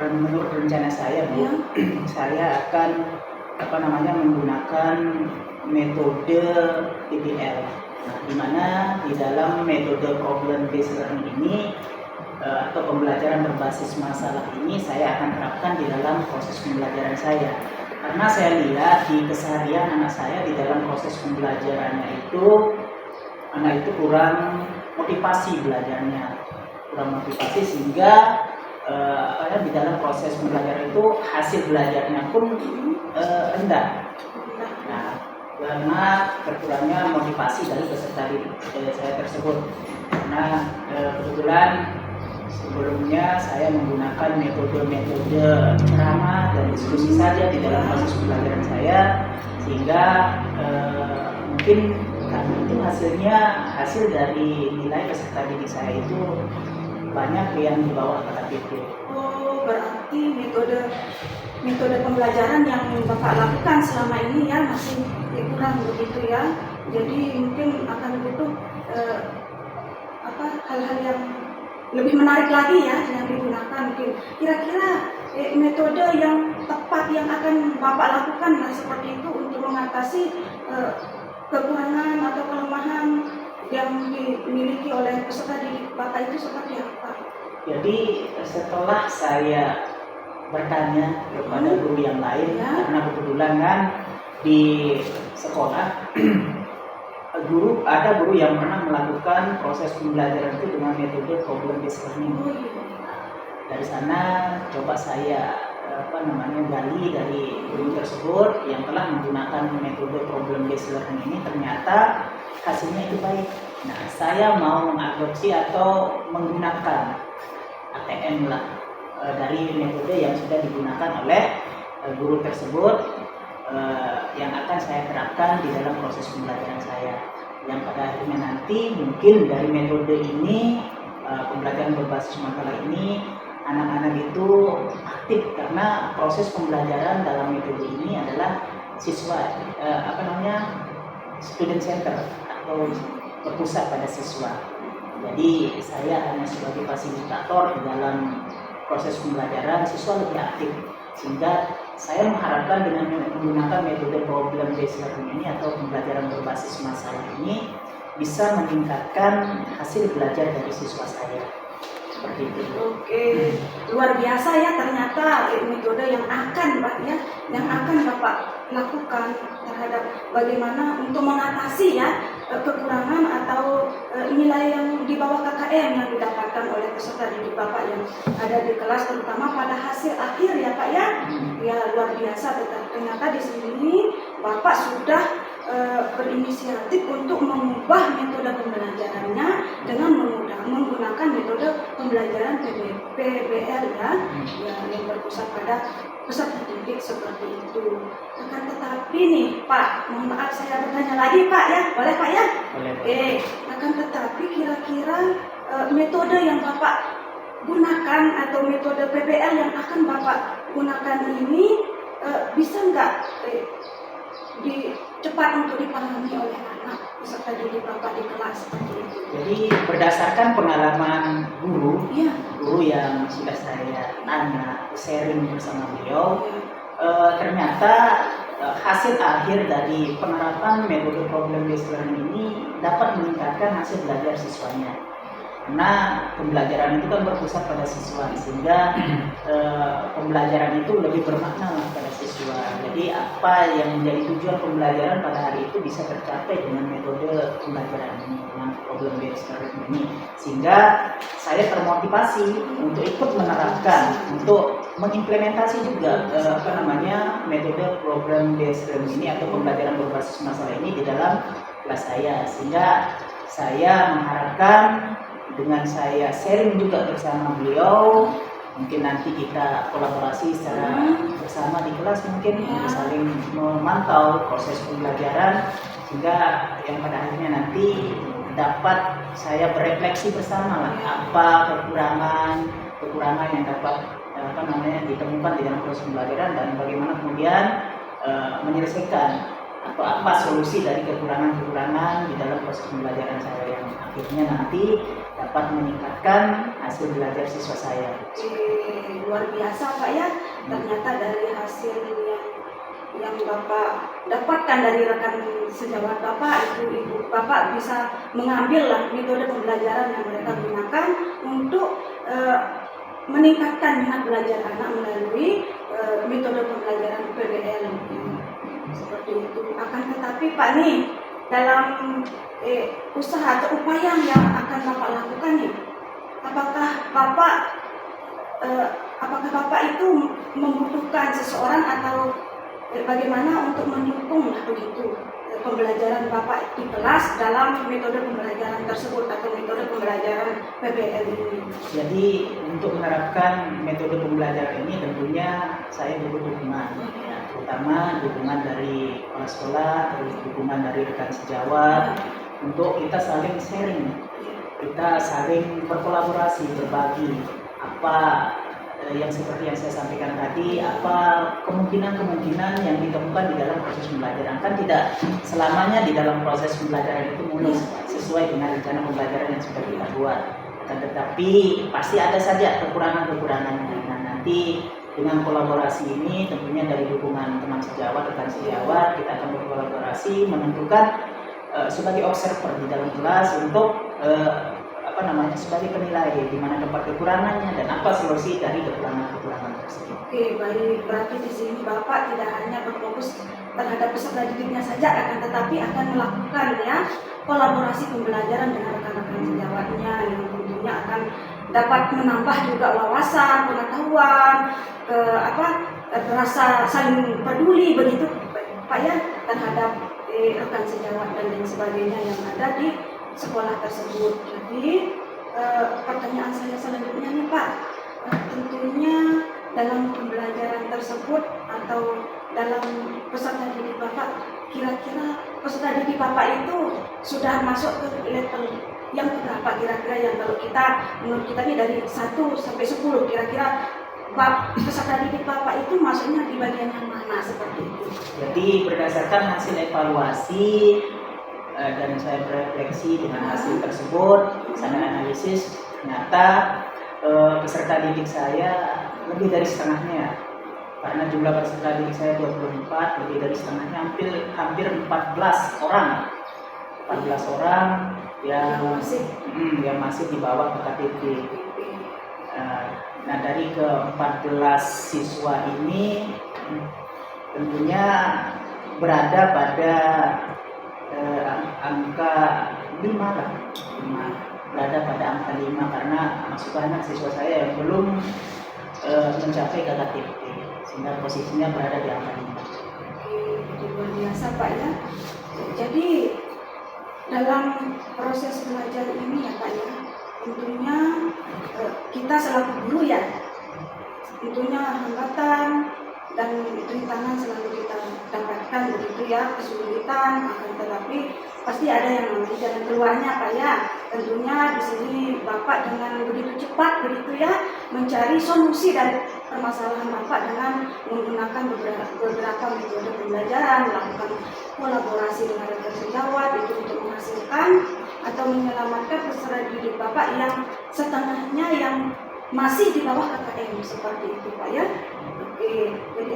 menurut rencana saya, Bu, Ya. saya akan menggunakan metode PBL. Nah, di mana di dalam metode problem based learning ini atau pembelajaran berbasis masalah ini saya akan terapkan di dalam proses pembelajaran saya. Karena saya lihat di keseharian anak saya di dalam proses pembelajarannya itu, anak itu kurang motivasi belajarnya, sehingga di dalam proses pembelajaran itu hasil belajarnya pun rendah. Nah, karena berkurangnya motivasi dari peserta didik saya tersebut. Karena kebetulan sebelumnya saya menggunakan metode-metode ceramah dan diskusi saja di dalam proses pembelajaran saya, sehingga mungkin karena itu hasil dari nilai peserta didik saya itu banyak yang di bawah KKP. Oh, berarti metode pembelajaran yang Bapak lakukan selama ini ya masih kurang begitu ya. Jadi mungkin akan butuh hal-hal yang lebih menarik lagi ya yang digunakan. Mungkin kira-kira metode yang tepat yang akan Bapak lakukan seperti itu untuk mengatasi kekurangan atau kelemahan yang dimiliki oleh peserta didik Bapak itu seperti apa? Jadi setelah saya bertanya kepada guru yang lain, ya. Karena kebetulan kan di sekolah ada guru yang pernah melakukan proses pembelajaran itu dengan metode problem based learning. Oh, iya. Dari sana coba saya gali dari guru tersebut yang telah menggunakan metode problem based learning ini, ternyata hasilnya itu baik. Nah, saya mau mengadopsi atau menggunakan ATM dari metode yang sudah digunakan oleh guru tersebut, yang akan saya terapkan di dalam proses pembelajaran saya. Yang pada akhirnya nanti mungkin dari metode ini, pembelajaran berbasis makalah ini, anak-anak itu aktif karena proses pembelajaran dalam metode ini adalah siswa student center atau berpusat pada siswa. Jadi saya hanya sebagai fasilitator di dalam proses pembelajaran, siswa lebih aktif, sehingga saya mengharapkan dengan menggunakan metode problem based learning ini atau pembelajaran berbasis masalah ini bisa meningkatkan hasil belajar dari siswa saya. Seperti itu. Oke, luar biasa ya ternyata metode yang akan Bapak lakukan terhadap bagaimana untuk mengatasi ya kekurangan atau nilai yang di bawah KKM yang didapatkan oleh peserta didik Bapak yang ada di kelas, terutama pada hasil akhir ya Pak ya. Ya luar biasa, ternyata di sini Bapak sudah berinisiatif untuk mengubah metode pembelajarannya dengan menggunakan metode pembelajaran PBL ya, yang berpusat pada peserta didik seperti itu. Akan tetapi nih Pak, mohon maaf saya bertanya lagi Pak ya, boleh Pak ya? Boleh. Oke, akan tetapi kira-kira metode yang Bapak gunakan atau metode PBL yang akan Bapak gunakan ini bisa nggak cepat untuk dipahami oleh anak peserta didik Bapak di kelas seperti itu? Jadi berdasarkan pengalaman guru yang sudah saya tanya, sharing bersama beliau, ternyata hasil akhir dari penerapan metode problem based learning ini dapat meningkatkan hasil belajar siswanya. Karena pembelajaran itu kan berpusat pada siswa, sehingga pembelajaran itu lebih bermakna pada siswa. Jadi apa yang menjadi tujuan pembelajaran pada hari itu bisa tercapai dengan metode pembelajaran ini, dengan problem based learning ini. Sehingga saya termotivasi untuk ikut menerapkan, untuk mengimplementasi juga metode problem based learning ini atau pembelajaran berbasis masalah ini di dalam kelas saya. Sehingga saya mengharapkan dengan saya sharing juga bersama beliau, mungkin nanti kita kolaborasi secara bersama di kelas mungkin untuk saling memantau proses pembelajaran, sehingga yang pada akhirnya nanti dapat saya berefleksi bersama lah apa kekurangan yang dapat ditemukan di dalam proses pembelajaran, dan bagaimana kemudian menyelesaikan atau apa solusi dari kekurangan-kekurangan di dalam proses pembelajaran saya yang akhirnya nanti dapat meningkatkan hasil belajar siswa saya. Luar biasa Pak ya, ternyata dari hasil yang Bapak dapatkan dari rekan sejawat Bapak, ibu Bapak bisa mengambil lah metode pembelajaran yang mereka gunakan untuk meningkatkan minat belajar anak melalui metode pembelajaran PBL. Seperti itu. Akan tetapi Pak nih, dalam usaha atau upaya yang akan Bapak lakukan nih, apakah Bapak itu membutuhkan seseorang atau bagaimana untuk mendukung begitu pembelajaran Bapak di kelas dalam metode pembelajaran tersebut atau metode pembelajaran PBL ini? Jadi untuk menerapkan metode pembelajaran ini tentunya saya butuh dukungan, ya, terutama dukungan dari kepala sekolah, terus dukungan dari rekan sejawat, untuk kita saling sharing, kita saling berkolaborasi, berbagi apa yang seperti yang saya sampaikan tadi, apa kemungkinan-kemungkinan yang ditemukan di dalam proses pembelajaran. Kan tidak selamanya di dalam proses pembelajaran itu mulus sesuai dengan rencana pembelajaran yang sudah kita buat, tetapi pasti ada saja kekurangan-kekurangannya. Nah, nanti dengan kolaborasi ini tentunya dari dukungan teman sejawat, rekan sejawat, kita akan berkolaborasi menentukan sebagai observer di dalam kelas untuk sebagai penilai di mana tempat kekurangannya dan apa solusi dari kekurangan-kekurangan tersebut. Oke, baik. Berarti di sini Bapak tidak hanya berfokus terhadap peserta didiknya saja, akan tetapi akan melakukan ya kolaborasi pembelajaran dengan rekan-rekan sejawatnya yang tentunya akan dapat menambah juga wawasan, pengetahuan, rasa saling peduli begitu Pak ya terhadap rekan sejawat dan lain sebagainya yang ada di sekolah tersebut. Jadi pertanyaan saya selanjutnya nih Pak, tentunya dalam pembelajaran tersebut atau dalam peserta didik Bapak, kira-kira peserta didik Bapak itu sudah masuk ke level yang berapa kira-kira, yang kalau kita menurut kita ini dari 1 sampai 10 kira-kira peserta didik Bapak itu masuknya di bagian yang mana seperti itu? Jadi berdasarkan hasil evaluasi dan saya berefleksi dengan hasil tersebut, saya analisis, ternyata peserta didik saya lebih dari setengahnya, karena jumlah peserta didik saya 24, lebih dari setengahnya hampir 14 orang yang masih di bawah KKTP. Nah, dari ke-14 siswa ini tentunya berada pada angka 5 lah, berada pada angka 5 karena masuk banyak siswa saya yang belum mencapai KKTP, sehingga posisinya berada di angka 5. Luar biasa Pak ya. Jadi dalam proses belajar ini ya Pak ya, tentunya kita selaku guru ya, tentunya hambatan dan rintangan selalu kita dapatkan begitu ya, kesulitan, akan tetapi pasti ada yang namanya jalan keluarnya Pak ya. Tentunya di sini Bapak dengan begitu cepat begitu ya mencari solusi dari permasalahan Bapak dengan menggunakan beberapa metode pembelajaran, melakukan kolaborasi dengan rekan sejawat itu untuk menghasilkan atau menyelamatkan peserta didik Bapak yang setengahnya yang masih di bawah KKM seperti itu Pak ya. Oke, jadi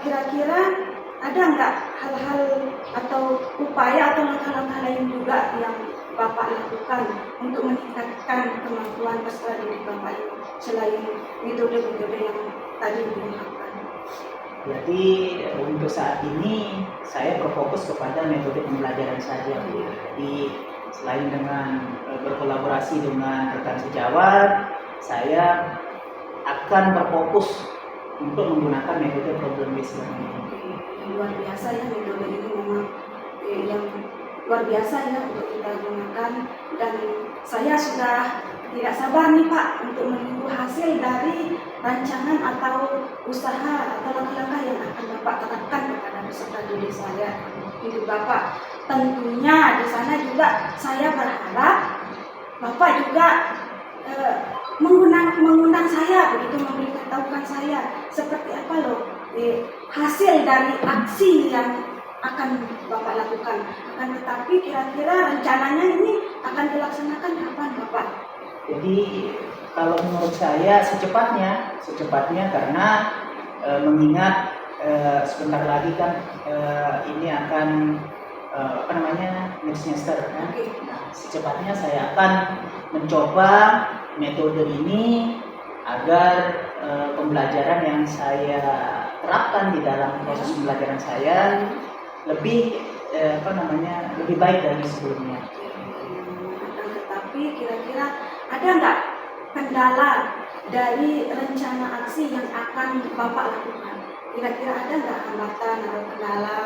kira-kira ada nggak hal-hal atau upaya atau langkah-langkah lain juga yang Bapak lakukan untuk meningkatkan kemampuan peserta didik Bapak ini selain metode-metode yang tadi digunakan? Jadi untuk saat ini saya berfokus kepada metode pembelajaran saja. Jadi selain dengan berkolaborasi dengan rekan sejawat, saya akan berfokus untuk menggunakan metode problem based learning. Luar biasa ya, metode ini memang yang luar biasa ya untuk kita gunakan, dan saya sudah tidak sabar nih Pak untuk menunggu hasil dari rancangan atau usaha atau langkah-langkah yang akan Bapak terapkan kepada peserta didik saya, hidup Bapak. Tentunya di sana juga saya berharap Bapak juga mengundang saya, begitu memberitahukan saya seperti apa loh hasil dari aksi yang akan Bapak lakukan. Akan tetapi kira-kira rencananya ini akan dilaksanakan kapan Bapak? Jadi kalau menurut saya secepatnya karena mengingat sebentar lagi kan ini akan next semester kan. Nah, secepatnya saya akan mencoba metode ini agar pembelajaran yang saya terapkan di dalam proses pembelajaran saya lebih lebih baik dari sebelumnya. Tetapi kira-kira ada nggak kendala dari rencana aksi yang akan Bapak lakukan? Kira-kira ada nggak hambatan atau kendala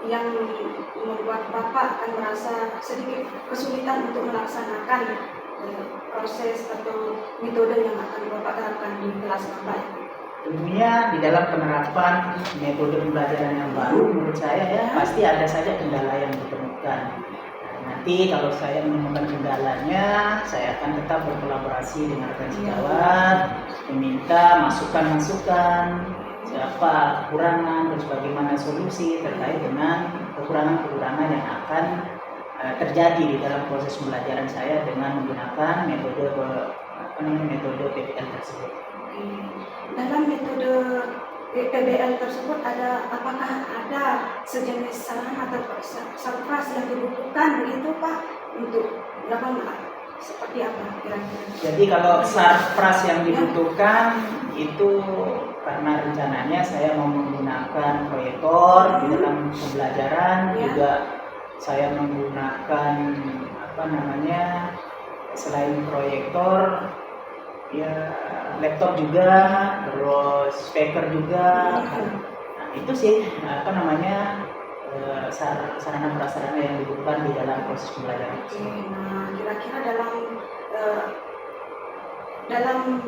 yang membuat Bapak akan merasa sedikit kesulitan untuk melaksanakan proses atau metode yang akan Bapak terapkan di kelas Bapak? Tentunya di dalam penerapan metode pembelajaran yang baru menurut saya ya pasti ada saja kendala yang ditemukan. Nanti kalau saya menemukan kendalanya, saya akan tetap berkolaborasi dengan rekan sejawat, meminta masukan-masukan, siapa kekurangan, terus bagaimana solusi terkait dengan kekurangan-kekurangan yang akan terjadi di dalam proses pembelajaran saya dengan menggunakan metode PBL tersebut. Dalam metode PBL tersebut apakah ada sejenis saran atau sarpras yang dibutuhkan begitu Pak untuk seperti apa kira-kira? Jadi kalau sarpras yang dibutuhkan itu karena rencananya saya mau menggunakan proyektor di dalam pembelajaran, juga saya menggunakan selain proyektor ya laptop juga, terus speaker juga. Nah, itu sih sarana prasarana yang dibutuhkan di dalam proses pembelajaran. Nah, kira-kira dalam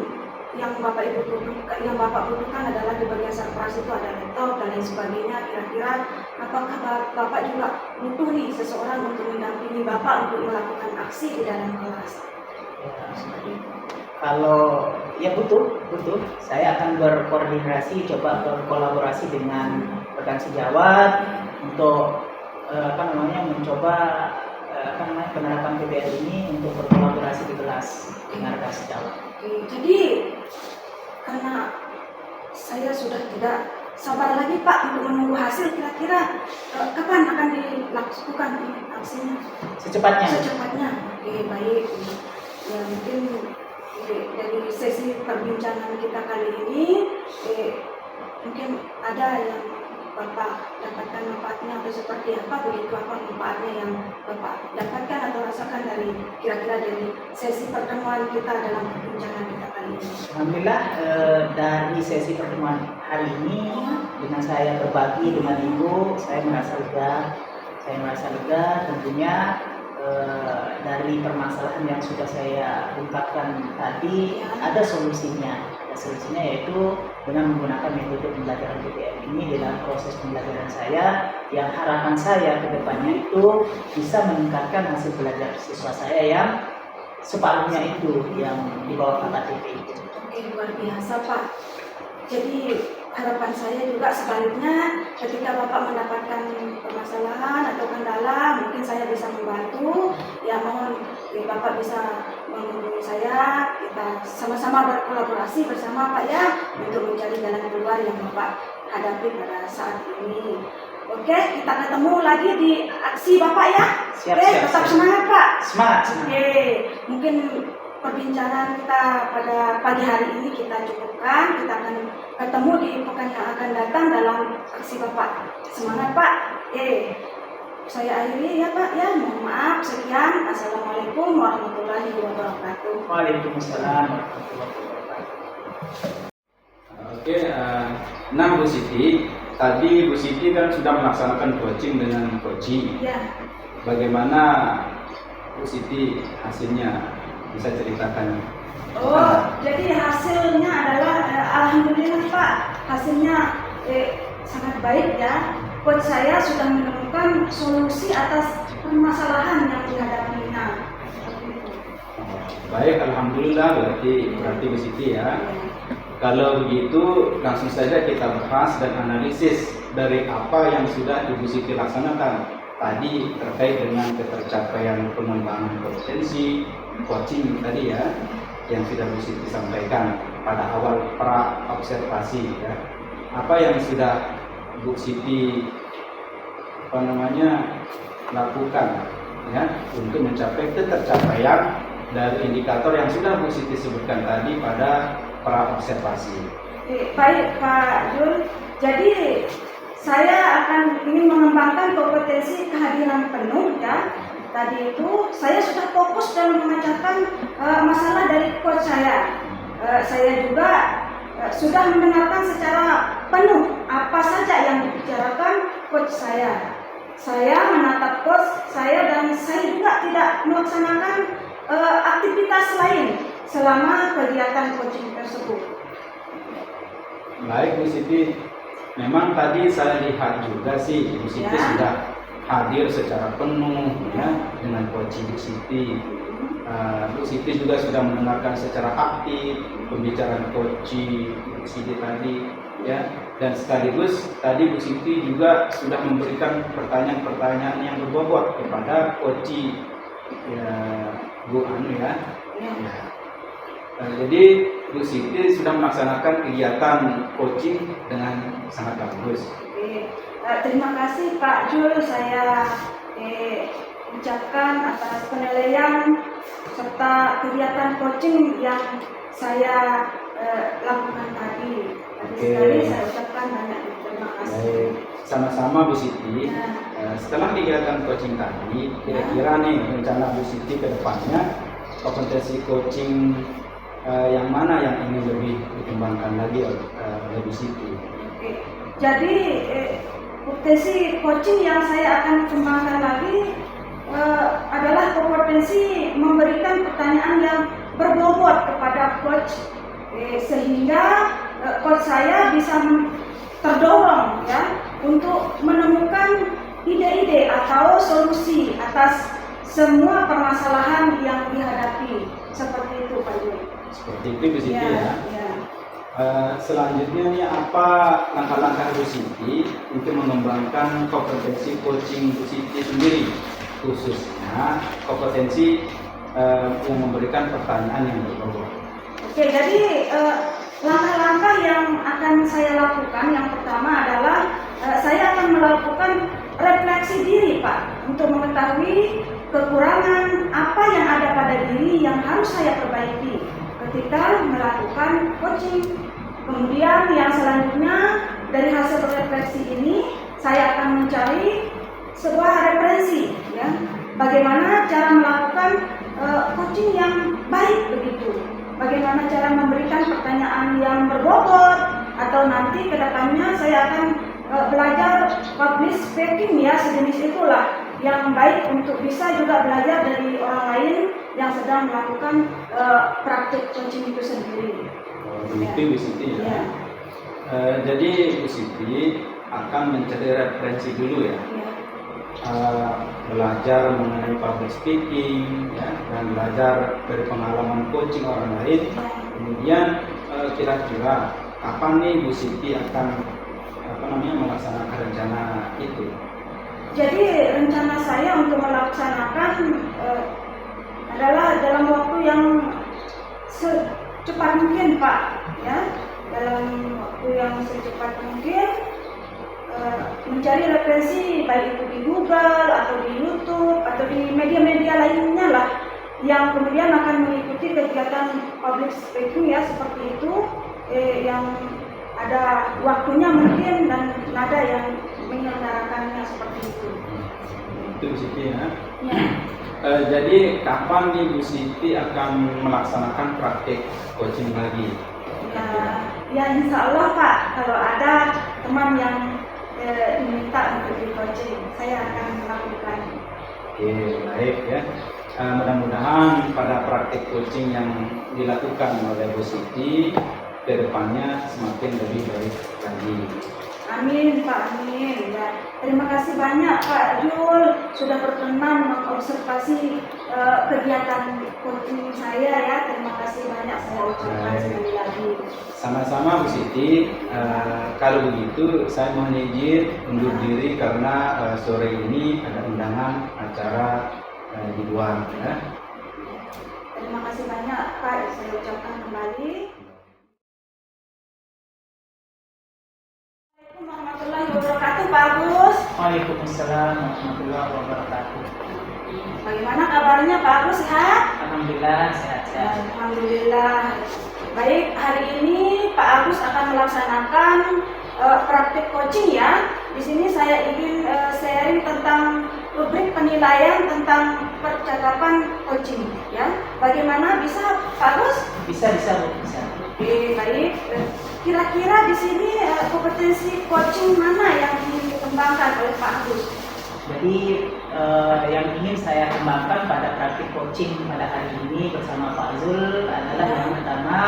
yang Bapak butuhkan adalah di bagian sarpras itu ada laptop dan lain sebagainya. Kira-kira apakah Bapak juga butuh nih seseorang untuk mendampingi Bapak untuk melakukan aksi di dalam kelas? Kalau ya butuh, saya akan coba berkolaborasi dengan rekan sejawat untuk mencoba penerapan PBL ini untuk berkolaborasi di kelas dengan rekan sejawat. Jadi karena saya sudah tidak sabar lagi Pak untuk menunggu hasil, kira-kira kapan akan dilakukan aksinya? Secepatnya. Oke, baik. Ya, mungkin dari sesi perbincangan kita kali ini mungkin ada yang Bapak dapatkan manfaatnya atau seperti apa, begitu apa manfaatnya yang Bapak dapatkan atau rasakan kira-kira dari sesi pertemuan kita dalam perbincangan kita kali ini. Alhamdulillah dari sesi pertemuan hari ini dengan saya berbagi dengan Ibu, saya merasa lega tentunya. Dari permasalahan yang sudah saya ungkapkan tadi ada solusinya yaitu dengan menggunakan metode pembelajaran PBL ini dalam proses pembelajaran saya, yang harapan saya ke depannya itu bisa meningkatkan hasil belajar siswa saya yang separuhnya itu yang di bawah KKTP itu. Oke, luar biasa Pak. Jadi harapan saya juga sebaliknya, ketika Bapak mendapatkan permasalahan atau kendala, mungkin saya bisa membantu. Ya mohon Bapak bisa menghubungi saya, kita sama-sama berkolaborasi bersama Pak ya untuk mencari jalan keluar yang Bapak hadapi pada saat ini. Oke, kita ketemu lagi di aksi Bapak ya. Siap. Tetap semangat Pak. Semangat. Oke, mungkin perbincangan kita pada pagi hari ini kita cukupkan. Kita akan ketemu di pekan yang akan datang dalam aksi Bapak. Semangat Pak. Saya akhiri ya Pak ya. Mohon maaf. Sekian. Assalamualaikum warahmatullahi wabarakatuh. Waalaikumsalam warahmatullahi wabarakatuh. Oke, Bu Siti. Tadi Bu Siti kan sudah melaksanakan coaching dengan Koji. Ya. Bagaimana Bu Siti hasilnya? Bisa ceritakan? Oh, jadi hasilnya adalah alhamdulillah Pak, hasilnya sangat baik ya. Coach saya sudah menemukan solusi atas permasalahan yang dihadapinya. Baik, alhamdulillah berarti Bu Siti ya. Kalau begitu langsung saja kita bahas dan analisis dari apa yang sudah Ibu Siti laksanakan tadi terkait dengan ketercapaian pengembangan kompetensi coaching tadi ya, yang sudah Bu Siti sampaikan pada awal pra observasi ya. Apa yang sudah Bu Siti lakukan ya untuk mencapai ketercapaian dari indikator yang sudah Bu Siti sebutkan tadi pada pra observasi. Baik Pak Jul, jadi saya akan ingin mengembangkan kompetensi kehadiran penuh ya. Tadi itu saya sudah fokus dalam memecahkan masalah dari coach saya. Saya juga sudah mendengarkan secara penuh apa saja yang dibicarakan coach saya. Saya menatap coach saya dan saya juga tidak melaksanakan aktivitas lain selama kegiatan coaching tersebut. Baik Bu Siti, memang tadi saya lihat juga sih Bu Siti sudah hadir secara penuh ya dengan coaching Bu Siti. Bu Siti juga sudah mendengarkan secara aktif pembicaraan coaching Bu Siti tadi ya, dan sekaligus tadi Bu Siti juga sudah memberikan pertanyaan-pertanyaan yang berbobot kepada coaching ya, Bu Anu ya. Jadi Bu Siti sudah melaksanakan kegiatan coaching dengan sangat bagus. Terima kasih Pak Jul, saya ucapkan atas penilaian serta kegiatan coaching yang saya lakukan tadi. Sekali saya ucapkan banyak terima kasih. Baik, sama-sama Bu Siti. Setelah kegiatan coaching tadi, kira-kira nih rencana Bu Siti ke depannya kompetensi coaching yang mana yang ingin lebih dikembangkan lagi oleh Bu Siti? Jadi kompetensi coaching yang saya akan kembangkan lagi adalah kompetensi memberikan pertanyaan yang berbobot kepada coach sehingga coach saya bisa terdorong ya untuk menemukan ide-ide atau solusi atas semua permasalahan yang dihadapi. Seperti itu Pak Jul. Seperti itu Bu Siti ya. Selanjutnya nih apa langkah-langkah Bu Siti untuk mengembangkan kompetensi coaching Bu Siti sendiri, khususnya kompetensi yang memberikan pertanyaan yang berbobot. Oke, jadi langkah-langkah yang akan saya lakukan yang pertama adalah saya akan melakukan refleksi diri Pak untuk mengetahui kekurangan apa yang ada pada diri yang harus saya perbaiki ketika melakukan coaching. Kemudian yang selanjutnya dari hasil refleksi ini saya akan mencari sebuah referensi ya, bagaimana cara melakukan coaching yang baik begitu, bagaimana cara memberikan pertanyaan yang berbobot, atau nanti kedepannya saya akan belajar public speaking ya, sejenis itulah yang baik untuk bisa juga belajar dari orang lain yang sedang melakukan praktik coaching itu sendiri. Begitu Bu Siti ya. Jadi Bu Siti akan mencari referensi dulu ya. Belajar mengenai public speaking ya, dan belajar dari pengalaman coaching orang lain. Kemudian kira-kira kapan nih Bu Siti akan melaksanakan rencana itu? Jadi rencana saya untuk melaksanakan adalah dalam waktu yang secepat mungkin Pak ya, dalam waktu yang secepat mungkin mencari referensi baik itu di Google atau di YouTube atau di media-media lainnya lah yang kemudian akan mengikuti kegiatan public speaking ya, seperti itu yang ada waktunya mungkin dan nada yang menyelenggarakannya seperti itu. Itu Bu Siti ya. Jadi kapan nih Bu Siti akan melaksanakan praktik coaching lagi? Ya insya Allah Pak, kalau ada teman yang diminta untuk di coaching, saya akan melakukan. Oke, baik ya. Mudah-mudahan pada praktik coaching yang dilakukan oleh Bu Siti ke depannya semakin lebih baik lagi. Amin Pak, amin ya. Terima kasih banyak Pak Jul sudah berkenan mengobservasi kegiatan coaching saya ya. Terima kasih banyak saya ucapkan sekali lagi. Sama-sama Bu Siti. Kalau begitu saya mohon izin undur diri karena sore ini ada undangan acara di luar ya. Terima kasih banyak Pak, saya ucapkan kembali. Assalamualaikum warahmatullahi wabarakatuh Pak Agus. Waalaikumsalam warahmatullahi wabarakatuh. Bagaimana kabarnya Pak Agus, sehat? Alhamdulillah sehat-sehat. Alhamdulillah. Baik, hari ini Pak Agus akan melaksanakan praktik coaching ya. Di sini saya ingin sharing tentang rubrik penilaian tentang percakapan coaching ya. Bagaimana bisa Pak Agus? Bisa Bu, bisa. Oke, baik. Kira-kira di sini kompetensi coaching mana yang ingin dikembangkan oleh Pak Agus? Jadi yang ingin saya kembangkan pada praktik coaching pada hari ini bersama Pak Zul adalah yang pertama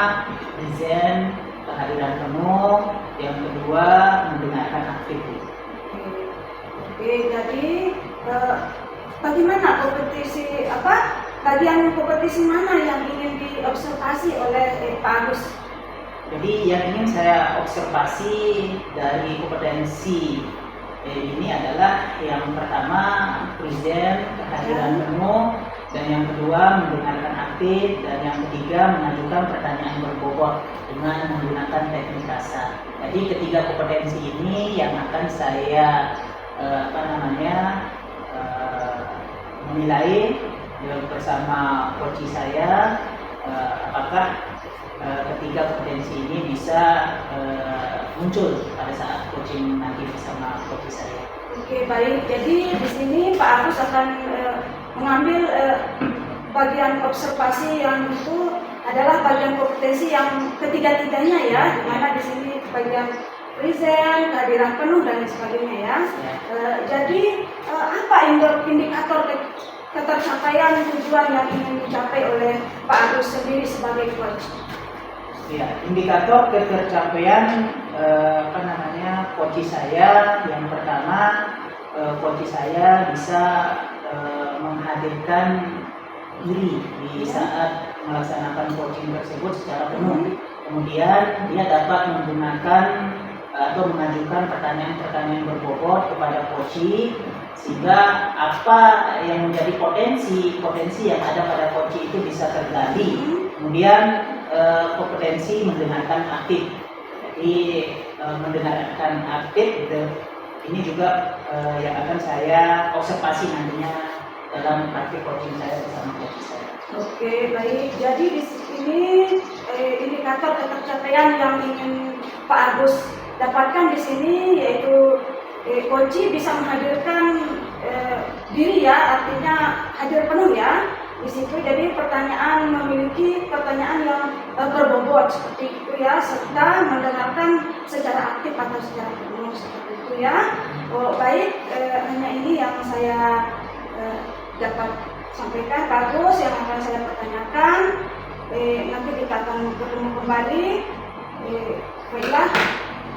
present kehadiran penuh, yang kedua mendengarkan aktif. Oke, jadi bagaimana kompetisi bagian kompetisi mana yang ingin diobservasi oleh Pak Agus? Jadi yang ingin saya observasi dari kompetensi ini adalah yang pertama present kehadiran penuh, dan yang kedua mendengarkan aktif, dan yang ketiga mengajukan pertanyaan berbobot dengan menggunakan teknik rasa. Jadi ketiga kompetensi ini yang akan saya menilai bersama coach saya apakah ketiga kompetensi ini bisa muncul pada saat coaching nanti bersama coach saya. Oke, baik. Jadi di sini Pak Agus akan mengambil bagian observasi yang itu adalah bagian kompetensi yang ketiga-tiganya ya, di mana di sini bagian present, kehadiran penuh dan lain sebagainya ya. Jadi apa indikator ketercapaian tujuan yang ingin dicapai oleh Pak Agus sendiri sebagai coach? Ya, indikator ketercapaian coach saya yang pertama, coach saya bisa menghadirkan diri di saat melaksanakan coaching tersebut secara penuh. Kemudian dia dapat menggunakan atau mengajukan pertanyaan-pertanyaan berbobot kepada coach, sehingga apa yang menjadi potensi yang ada pada coach itu bisa tergali. Kemudian kompetensi mendengarkan aktif. Jadi mendengarkan aktif ini juga yang akan saya observasi nantinya dalam praktik coaching saya bersama coach saya. Oke, baik. Jadi di sini indikator ketercapaian yang ingin Pak Agus dapatkan di sini yaitu coach bisa menghadirkan diri ya, artinya hadir penuh ya. Di situ jadi memiliki pertanyaan yang berbobot seperti itu ya, serta mendengarkan secara aktif atau secara penuh seperti itu ya. Oh, baik, hanya ini yang saya dapat sampaikan Pak Agus yang akan saya pertanyakan. Nanti kita akan bertemu kembali. Baiklah,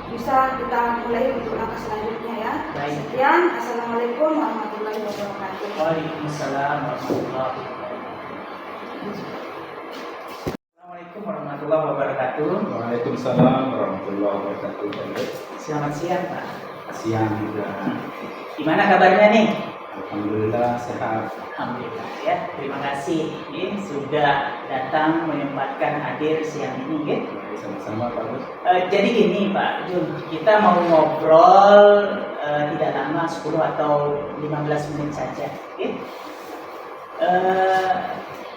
bisa kita mulai untuk langkah selanjutnya ya. Baik. Sekian, assalamualaikum warahmatullahi wabarakatuh. Waalaikumsalam warahmatullahi wabarakatuh. Assalamualaikum warahmatullahi wabarakatuh. Waalaikumsalam warahmatullahi wabarakatuh. Selamat siang Pak. Siang juga. Gimana kabarnya nih? Alhamdulillah sehat. Alhamdulillah ya. Terima kasih sudah datang menyempatkan hadir siang ini ya. Sama-sama Pak Gus. Jadi gini Pak Jun, kita mau ngobrol tidak lama 10 atau 15 menit saja. Okay?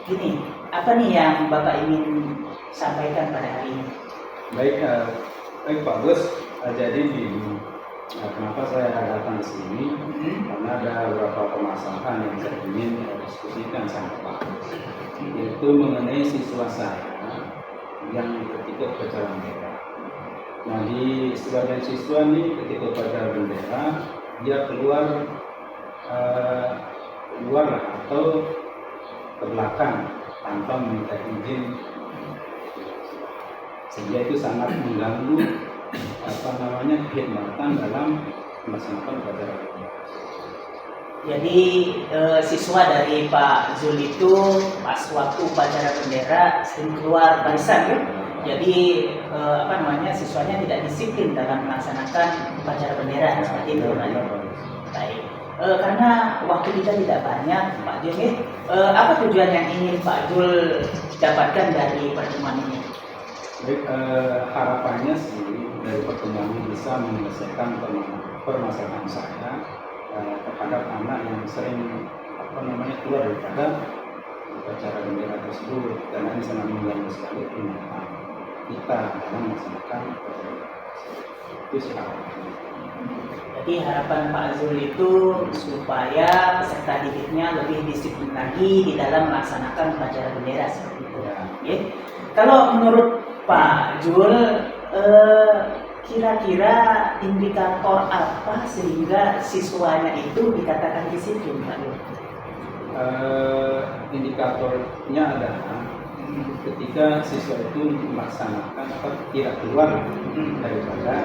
Gini, apa nih yang Bapak ingin sampaikan pada hari ini? Baik Pak Gus. Jadi kenapa saya datang ke sini? Karena ada beberapa permasalahan yang saya ingin diskusikan sama Pak Gus, yaitu mengenai siswa saya yang ketika upacara bendera. Nah, di sebagian siswa nih ketika upacara bendera dia keluar keluar atau ke belakang tanpa meminta izin, sehingga itu sangat mengganggu kehormatan dalam melaksanakan upacara bendera. Jadi siswa dari Pak Zul itu pas waktu upacara bendera sering keluar barisan ya. Jadi siswanya tidak disiplin dalam melaksanakan upacara bendera seperti itu Pak. Baik. Karena waktu kita tidak banyak Pak Jul ya. Apa tujuan yang ingin Pak Jul dapatkan dari pertemuan ini? Baik, harapannya sih dari pertemuan ini bisa menyelesaikan permasalahan saya terhadap anak yang sering keluar daripada upacara bendera tersebut, karena ini sangat mengganggu sekali penghormatan kita dalam melaksanakan upacara bendera. Itu sih harapannya. Jadi harapan Pak Zul itu supaya peserta didiknya lebih disiplin lagi di dalam melaksanakan upacara bendera seperti itu. Ya. Kalau menurut Pak Jul, kira-kira indikator apa sehingga siswanya itu dikatakan disiplin, Pak Jul? Indikatornya adalah ketika siswa itu melaksanakan tidak keluar daripada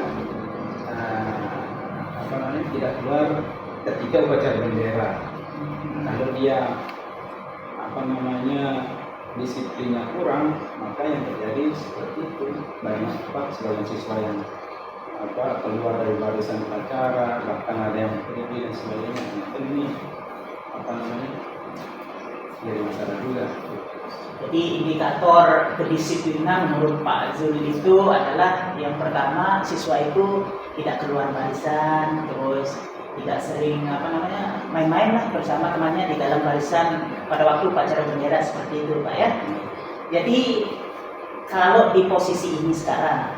tidak keluar ketika upacara bendera. Kalau dia disiplinnya kurang, maka yang terjadi seperti itu, banyak sebagian siswa yang keluar dari barisan upacara, bahkan ada yang pergi dan sebagainya. Ini jadi masalah juga. Jadi indikator kedisiplinan menurut Pak Zul itu adalah yang pertama, siswa itu tidak keluar barisan, terus tidak sering main-main lah bersama temannya di dalam barisan pada waktu upacara bendera seperti itu Pak ya. Jadi kalau di posisi ini sekarang,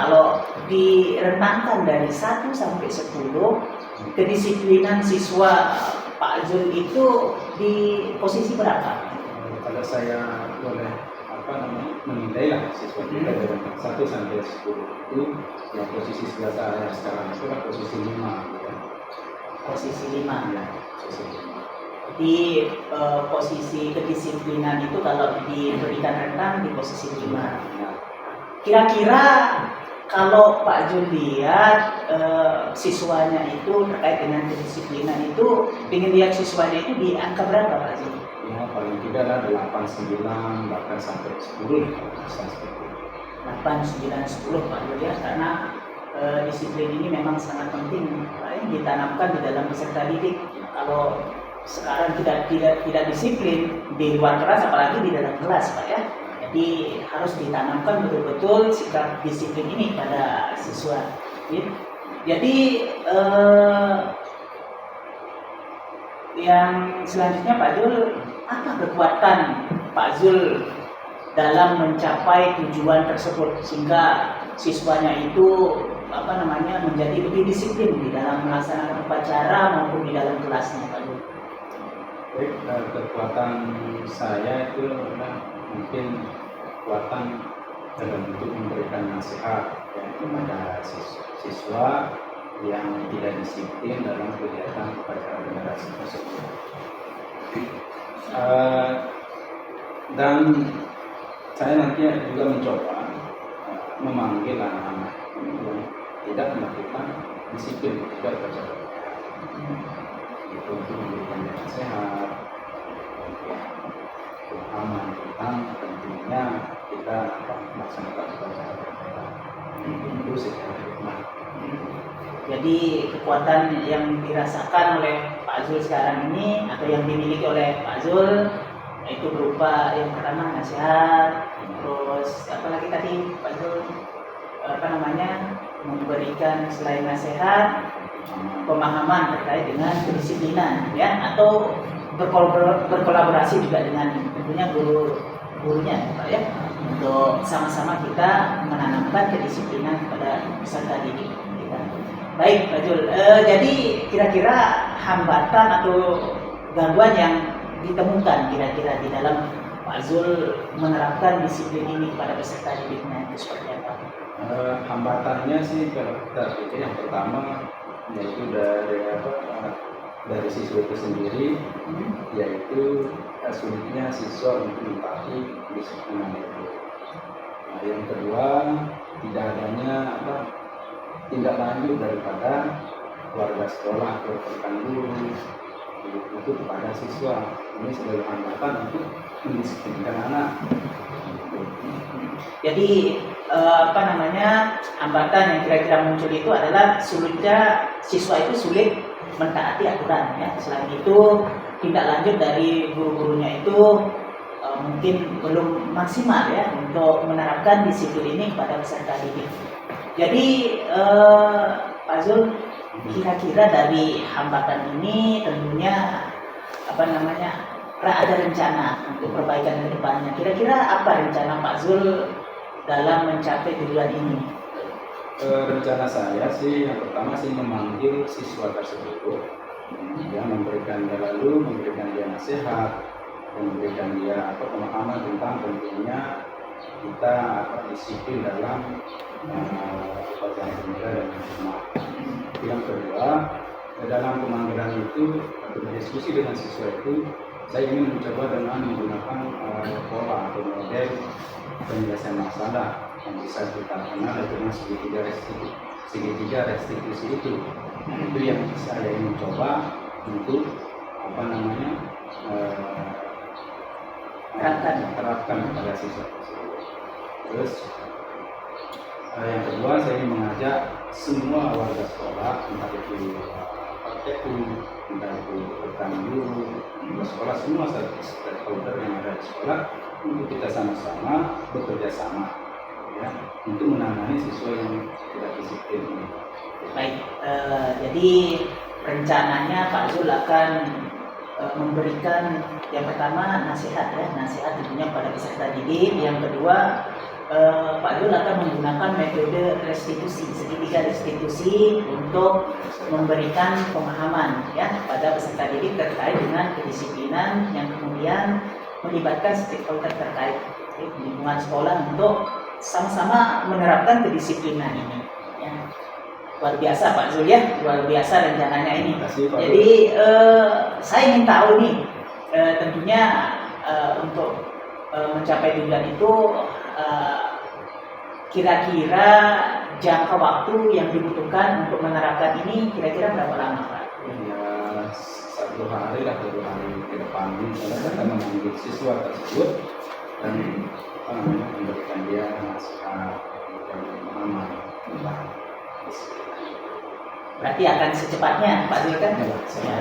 kalau direntangkan dari 1 sampai 10, kedisiplinan siswa Pak Zul itu di posisi berapa? Kalau saya boleh menilai lah siswa kita dari 1 sampai 10 itu, yang posisi sebelah saya sekarang itu kan posisi 5 ya. Posisi 5 ya. Di posisi kedisiplinan itu kalau diberikan rentang di posisi 5 ya. Kira-kira kalau Pak Jul lihat siswanya itu terkait dengan kedisiplinan itu, ingin lihat siswanya itu di angka berapa Pak Jul? Ya paling tidak lah 8, 9, bahkan sampai 10 bisa seperti itu. 8, 9, 10 Pak Jul ya, karena disiplin ini memang sangat penting ditanamkan di dalam peserta didik. Kalau sekarang tidak disiplin di luar kelas, apalagi di dalam kelas Pak ya. Jadi harus ditanamkan betul-betul sikap disiplin ini pada siswa. Jadi yang selanjutnya Pak Zul, apa kekuatan Pak Zul dalam mencapai tujuan tersebut sehingga siswanya itu menjadi lebih disiplin di dalam melaksanakan upacara maupun di dalam kelasnya Pak Zul? Baik, kekuatan saya itu mungkin kekuatan dalam bentuk memberikan nasihat kepada siswa yang tidak disiplin dalam kegiatan upacara bendera tersebut. Dan saya nanti juga mencoba memanggil anak-anak yang tidak melakukan disiplin ketika upacara bendera. Itu untuk memberikan nasihat, pemahaman tentang pentingnya kita melaksanakan upacara bendera. Itu secara hikmah. Jadi kekuatan yang dirasakan oleh Pak Zul sekarang ini atau yang dimiliki oleh Pak Zul itu berupa yang pertama nasihat, terus apalagi tadi Pak Zul memberikan selain nasihat pemahaman terkait dengan kedisiplinan ya, atau berkolaborasi juga dengan tentunya gurunya Pak ya, untuk sama-sama kita menanamkan kedisiplinan kepada peserta didik kita. Baik Pak Zul, jadi kira-kira hambatan atau gangguan yang ditemukan kira-kira di dalam Pak Zul menerapkan disiplin ini kepada peserta didiknya itu seperti apa? Hambatannya sih yang pertama yaitu dari dari siswa itu sendiri, yaitu sulitnya siswa untuk mentaati kedisiplinan itu. Nah, yang kedua, tidak adanya tindak lanjut daripada keluarga sekolah atau rekan guru itu kepada siswa. Ini sebagai hambatan untuk mendisiplinkan anak. Jadi hambatan yang kira-kira muncul itu adalah sulitnya siswa itu sulit mentaati aturan ya. Selain itu tindak lanjut dari guru-gurunya itu mungkin belum maksimal ya untuk menerapkan disiplin ini kepada peserta didik. Jadi Pak Zul, kira-kira dari hambatan ini tentunya ada rencana untuk perbaikan ke depannya. Kira-kira apa rencana Pak Zul dalam mencapai tujuan ini? Rencana saya sih yang pertama sih memanggil siswa tersebut, ya, memberikan dia nasihat, memberikan dia pemahaman tentang pentingnya kita disiplin dalam upacara bendera dan hikmah. Yang kedua, dalam pemanggilan itu atau berdiskusi dengan siswa itu, saya ingin mencoba dengan menggunakan pola atau model penyelesaian masalah yang bisa kita kenal dengan segitiga restitusi itu. Itu yang saya ingin coba untuk terapkan kepada siswa. Terus yang kedua, saya ingin mengajak semua warga sekolah, entah itu PTU, entah itu rekan guru, sekolah, semua stakeholder yang ada di sekolah, untuk kita sama-sama bekerja sama, ya, untuk menangani siswa yang tidak disiplin ini. Baik, jadi rencananya Pak Zul akan memberikan yang pertama nasihat tentunya pada peserta didik. Yang kedua, Pak Zul akan menggunakan metode restitusi, segitiga restitusi untuk memberikan pemahaman ya pada peserta didik terkait dengan kedisiplinan yang kemudian melibatkan stakeholder terkait di lingkungan sekolah untuk sama-sama menerapkan kedisiplinan ini. Ya. Luar biasa Pak Zul ya, luar biasa rencananya ini. Jadi saya ingin tahu nih, tentunya untuk mencapai tujuan itu kira-kira jangka waktu yang dibutuhkan untuk menerapkan ini kira-kira berapa lama Pak? Ya, 1 hari lah, 2 hari ke depan ini saya akan memanggil siswa tersebut dan memberikan dia nasihat dan pemahaman tentang disiplin. Berarti akan secepatnya Pak Zul kan? Ya,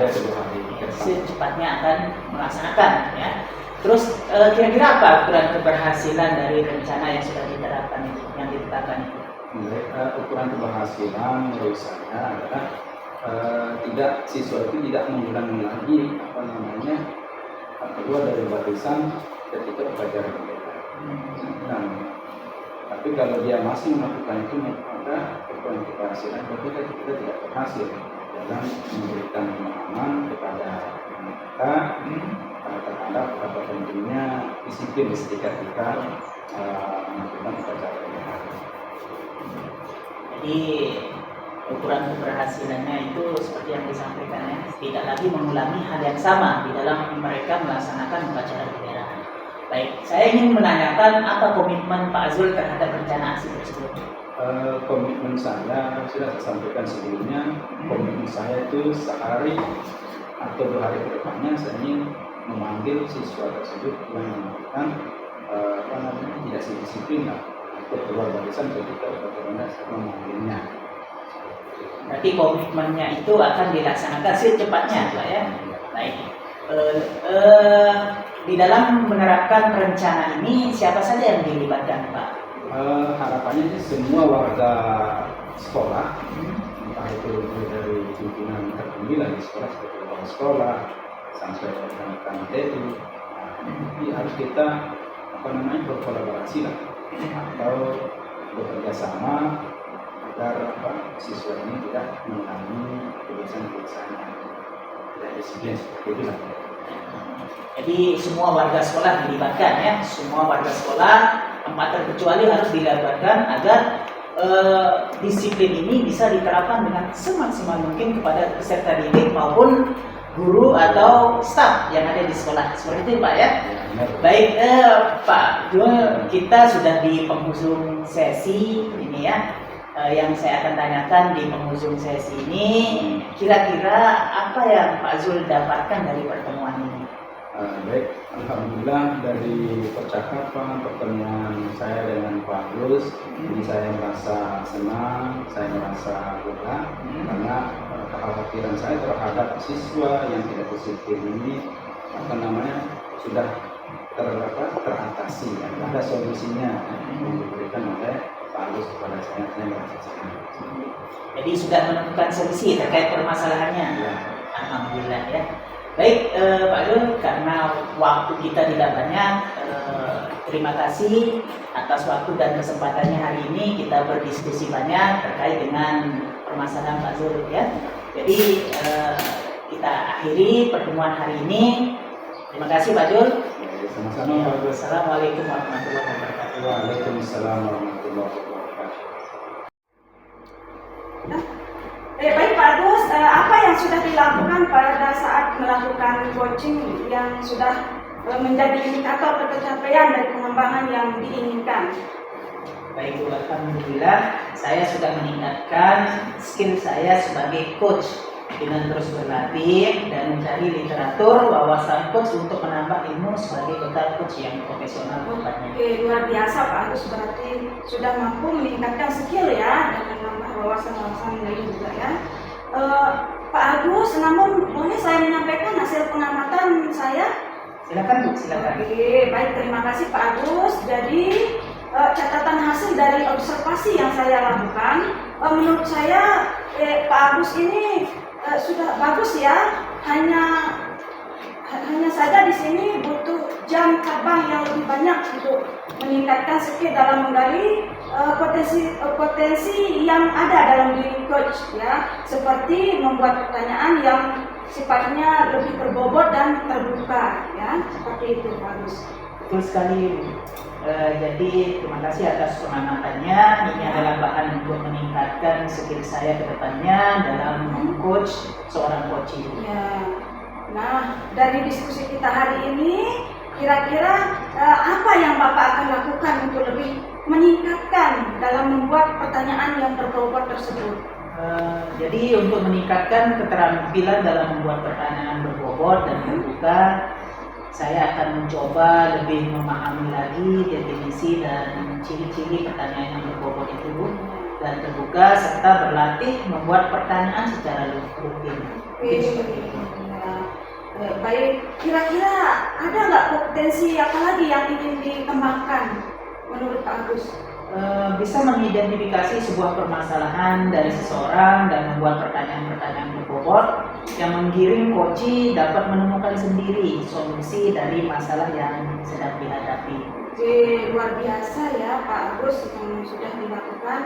2 hari ke depan. Secepatnya akan melaksanakan ya. Terus kira-kira apa ukuran keberhasilan dari rencana yang sudah diterapkan itu, yang ditetapkan itu? Ukuran keberhasilan menurut saya adalah siswa itu tidak mengulangi lagi keluar dari barisan ketika pelajaran mereka. Tapi kalau dia masih melakukan itu, maka ukuran keberhasilan berarti kita tidak berhasil dalam memberikan pemahaman kepada mereka terhadap apa pentingnya disiplin ketika kita melakukan upacara pernikahan. Jadi ukuran keberhasilannya itu seperti yang disampaikan ya, tidak lagi mengulangi hal yang sama di dalam mereka melaksanakan upacara kemerdekaan. Baik, saya ingin menanyakan apa komitmen Pak Zul terhadap rencana aksi tersebut? Komitmen saya sudah saya sampaikan sebelumnya. Komitmen saya itu sehari atau 2 hari ke depannya saya ingin memanggil siswa tersebut yang melakukan tidak disiplin atau keluar barisan ketika upacara memanggilnya. Berarti komitmennya itu akan dilaksanakan secepatnya Pak ya. Baik. Di dalam menerapkan rencana ini siapa saja yang dilibatkan Pak? Harapannya sih semua warga sekolah, entah itu dari pimpinan tertinggi di sekolah seperti kepala sekolah sampai rekan TU, jadi harus kita berkolaborasi lah atau bekerja sama agar siswa ini tidak mengalami kebiasaan-kebiasaan yang tidak disiplin seperti itu lah. Jadi semua warga sekolah dilibatkan ya, semua warga sekolah tanpa terkecuali harus dilibatkan agar disiplin ini bisa diterapkan dengan semaksimal mungkin kepada peserta didik maupun guru atau staf yang ada di sekolah. Seperti itu Pak ya. benar. Baik Pak Jul, kita sudah di penghujung sesi ini ya. Yang saya akan tanyakan di penghujung sesi ini, kira-kira apa yang Pak Zul dapatkan dari pertemuan ini? Baik, alhamdulillah dari percakapan pertemuan saya dengan Pak Agus, ini saya merasa senang, saya merasa lega karena kekhawatiran saya terhadap siswa yang tidak disiplin ini sudah teratasi, ya. Ada solusinya yang diberikan oleh Pak Agus kepada saya merasa senang. Jadi sudah menemukan solusi terkait permasalahannya. Ya. Alhamdulillah ya. Baik Pak Zul, karena waktu kita tidak banyak, terima kasih atas waktu dan kesempatannya hari ini kita berdiskusi banyak terkait dengan permasalahan Pak Zul ya. Jadi kita akhiri pertemuan hari ini. Terima kasih Pak Zul. Sama-sama Pak Agus. Assalamualaikum warahmatullahi wabarakatuh. Waalaikumsalam warahmatullahi wabarakatuh. Baik Pak Agus, apa yang sudah dilakukan pada saat melakukan coaching yang sudah menjadi indikator pencapaian dari pengembangan yang diinginkan? Baik, alhamdulillah saya sudah meningkatkan skill saya sebagai coach dengan terus berlatih dan mencari literatur wawasan coach untuk menambah ilmu sebagai bekal coach yang profesional kedepannya. Oke, luar biasa Pak Agus, berarti sudah mampu meningkatkan skill ya dan menambah wawasan-wawasan lain juga ya. Pak Agus, namun boleh saya menyampaikan hasil pengamatan saya? Silakan Bu, silakan. Oke, baik, terima kasih Pak Agus. Jadi catatan hasil dari observasi yang saya lakukan, menurut saya Pak Agus ini sudah bagus ya. Hanya saja di sini butuh jam terbang yang lebih banyak untuk meningkatkan skill dalam menggali potensi yang ada dalam diri coach ya, seperti membuat pertanyaan yang sifatnya lebih berbobot dan terbuka ya, seperti itu bagus. Betul sekali Bu. Jadi terima kasih atas pengamatannya. Ini adalah bahan untuk meningkatkan skill saya ke depannya dalam meng-coach seorang coach itu. Ya. Nah, dari diskusi kita hari ini, kira-kira apa yang Bapak akan lakukan untuk lebih meningkatkan dalam membuat pertanyaan yang berbobot tersebut? Jadi untuk meningkatkan keterampilan dalam membuat pertanyaan berbobot dan terbuka, saya akan mencoba lebih memahami lagi definisi dan ciri-ciri pertanyaan yang berbobot itu dan terbuka, serta berlatih membuat pertanyaan secara rutin. Baik, kira-kira ada nggak potensi apa lagi yang ingin dikembangkan menurut Pak Agus? Bisa mengidentifikasi sebuah permasalahan dari seseorang dan membuat pertanyaan-pertanyaan berbobot yang menggiring coach dapat menemukan sendiri solusi dari masalah yang sedang dihadapi. Oke, luar biasa ya Pak Agus yang sudah dilakukan.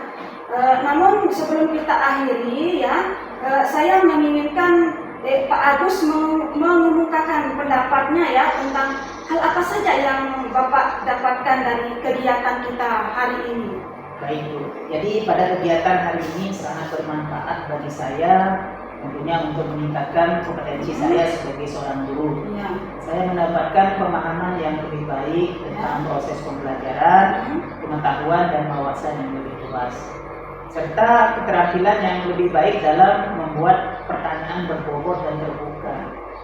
Namun sebelum kita akhiri ya, saya menginginkan Pak Agus mengemukakan pendapatnya ya tentang hal apa saja yang Bapak dapatkan dari kegiatan kita hari ini. Baik Bu, jadi pada kegiatan hari ini sangat bermanfaat bagi saya, tentunya untuk meningkatkan kompetensi saya sebagai seorang guru. Ya. Saya mendapatkan pemahaman yang lebih baik tentang proses pembelajaran, pengetahuan dan wawasan yang lebih luas, serta keterampilan yang lebih baik dalam membuat pertanyaan berbobot dan terbuka.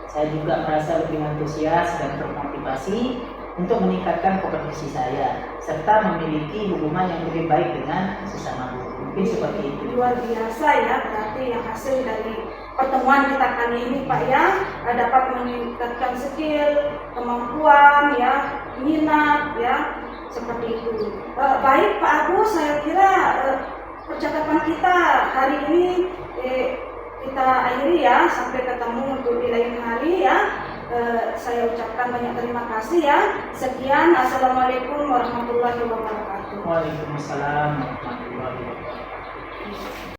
Saya juga merasa lebih antusias dan termotivasi untuk meningkatkan kompetensi saya, serta memiliki hubungan yang lebih baik dengan sesama guru. Mungkin seperti itu. Luar biasa ya, berarti yang hasil dari pertemuan kita kali ini Pak ya, dapat meningkatkan skill, kemampuan ya, minat ya, seperti itu. Baik Pak Agus, saya kira percakapan kita hari ini kita akhiri ya, sampai ketemu untuk di lain hari ya. Saya ucapkan banyak terima kasih ya. Sekian, assalamualaikum warahmatullahi wabarakatuh. Waalaikumsalam warahmatullahi wabarakatuh.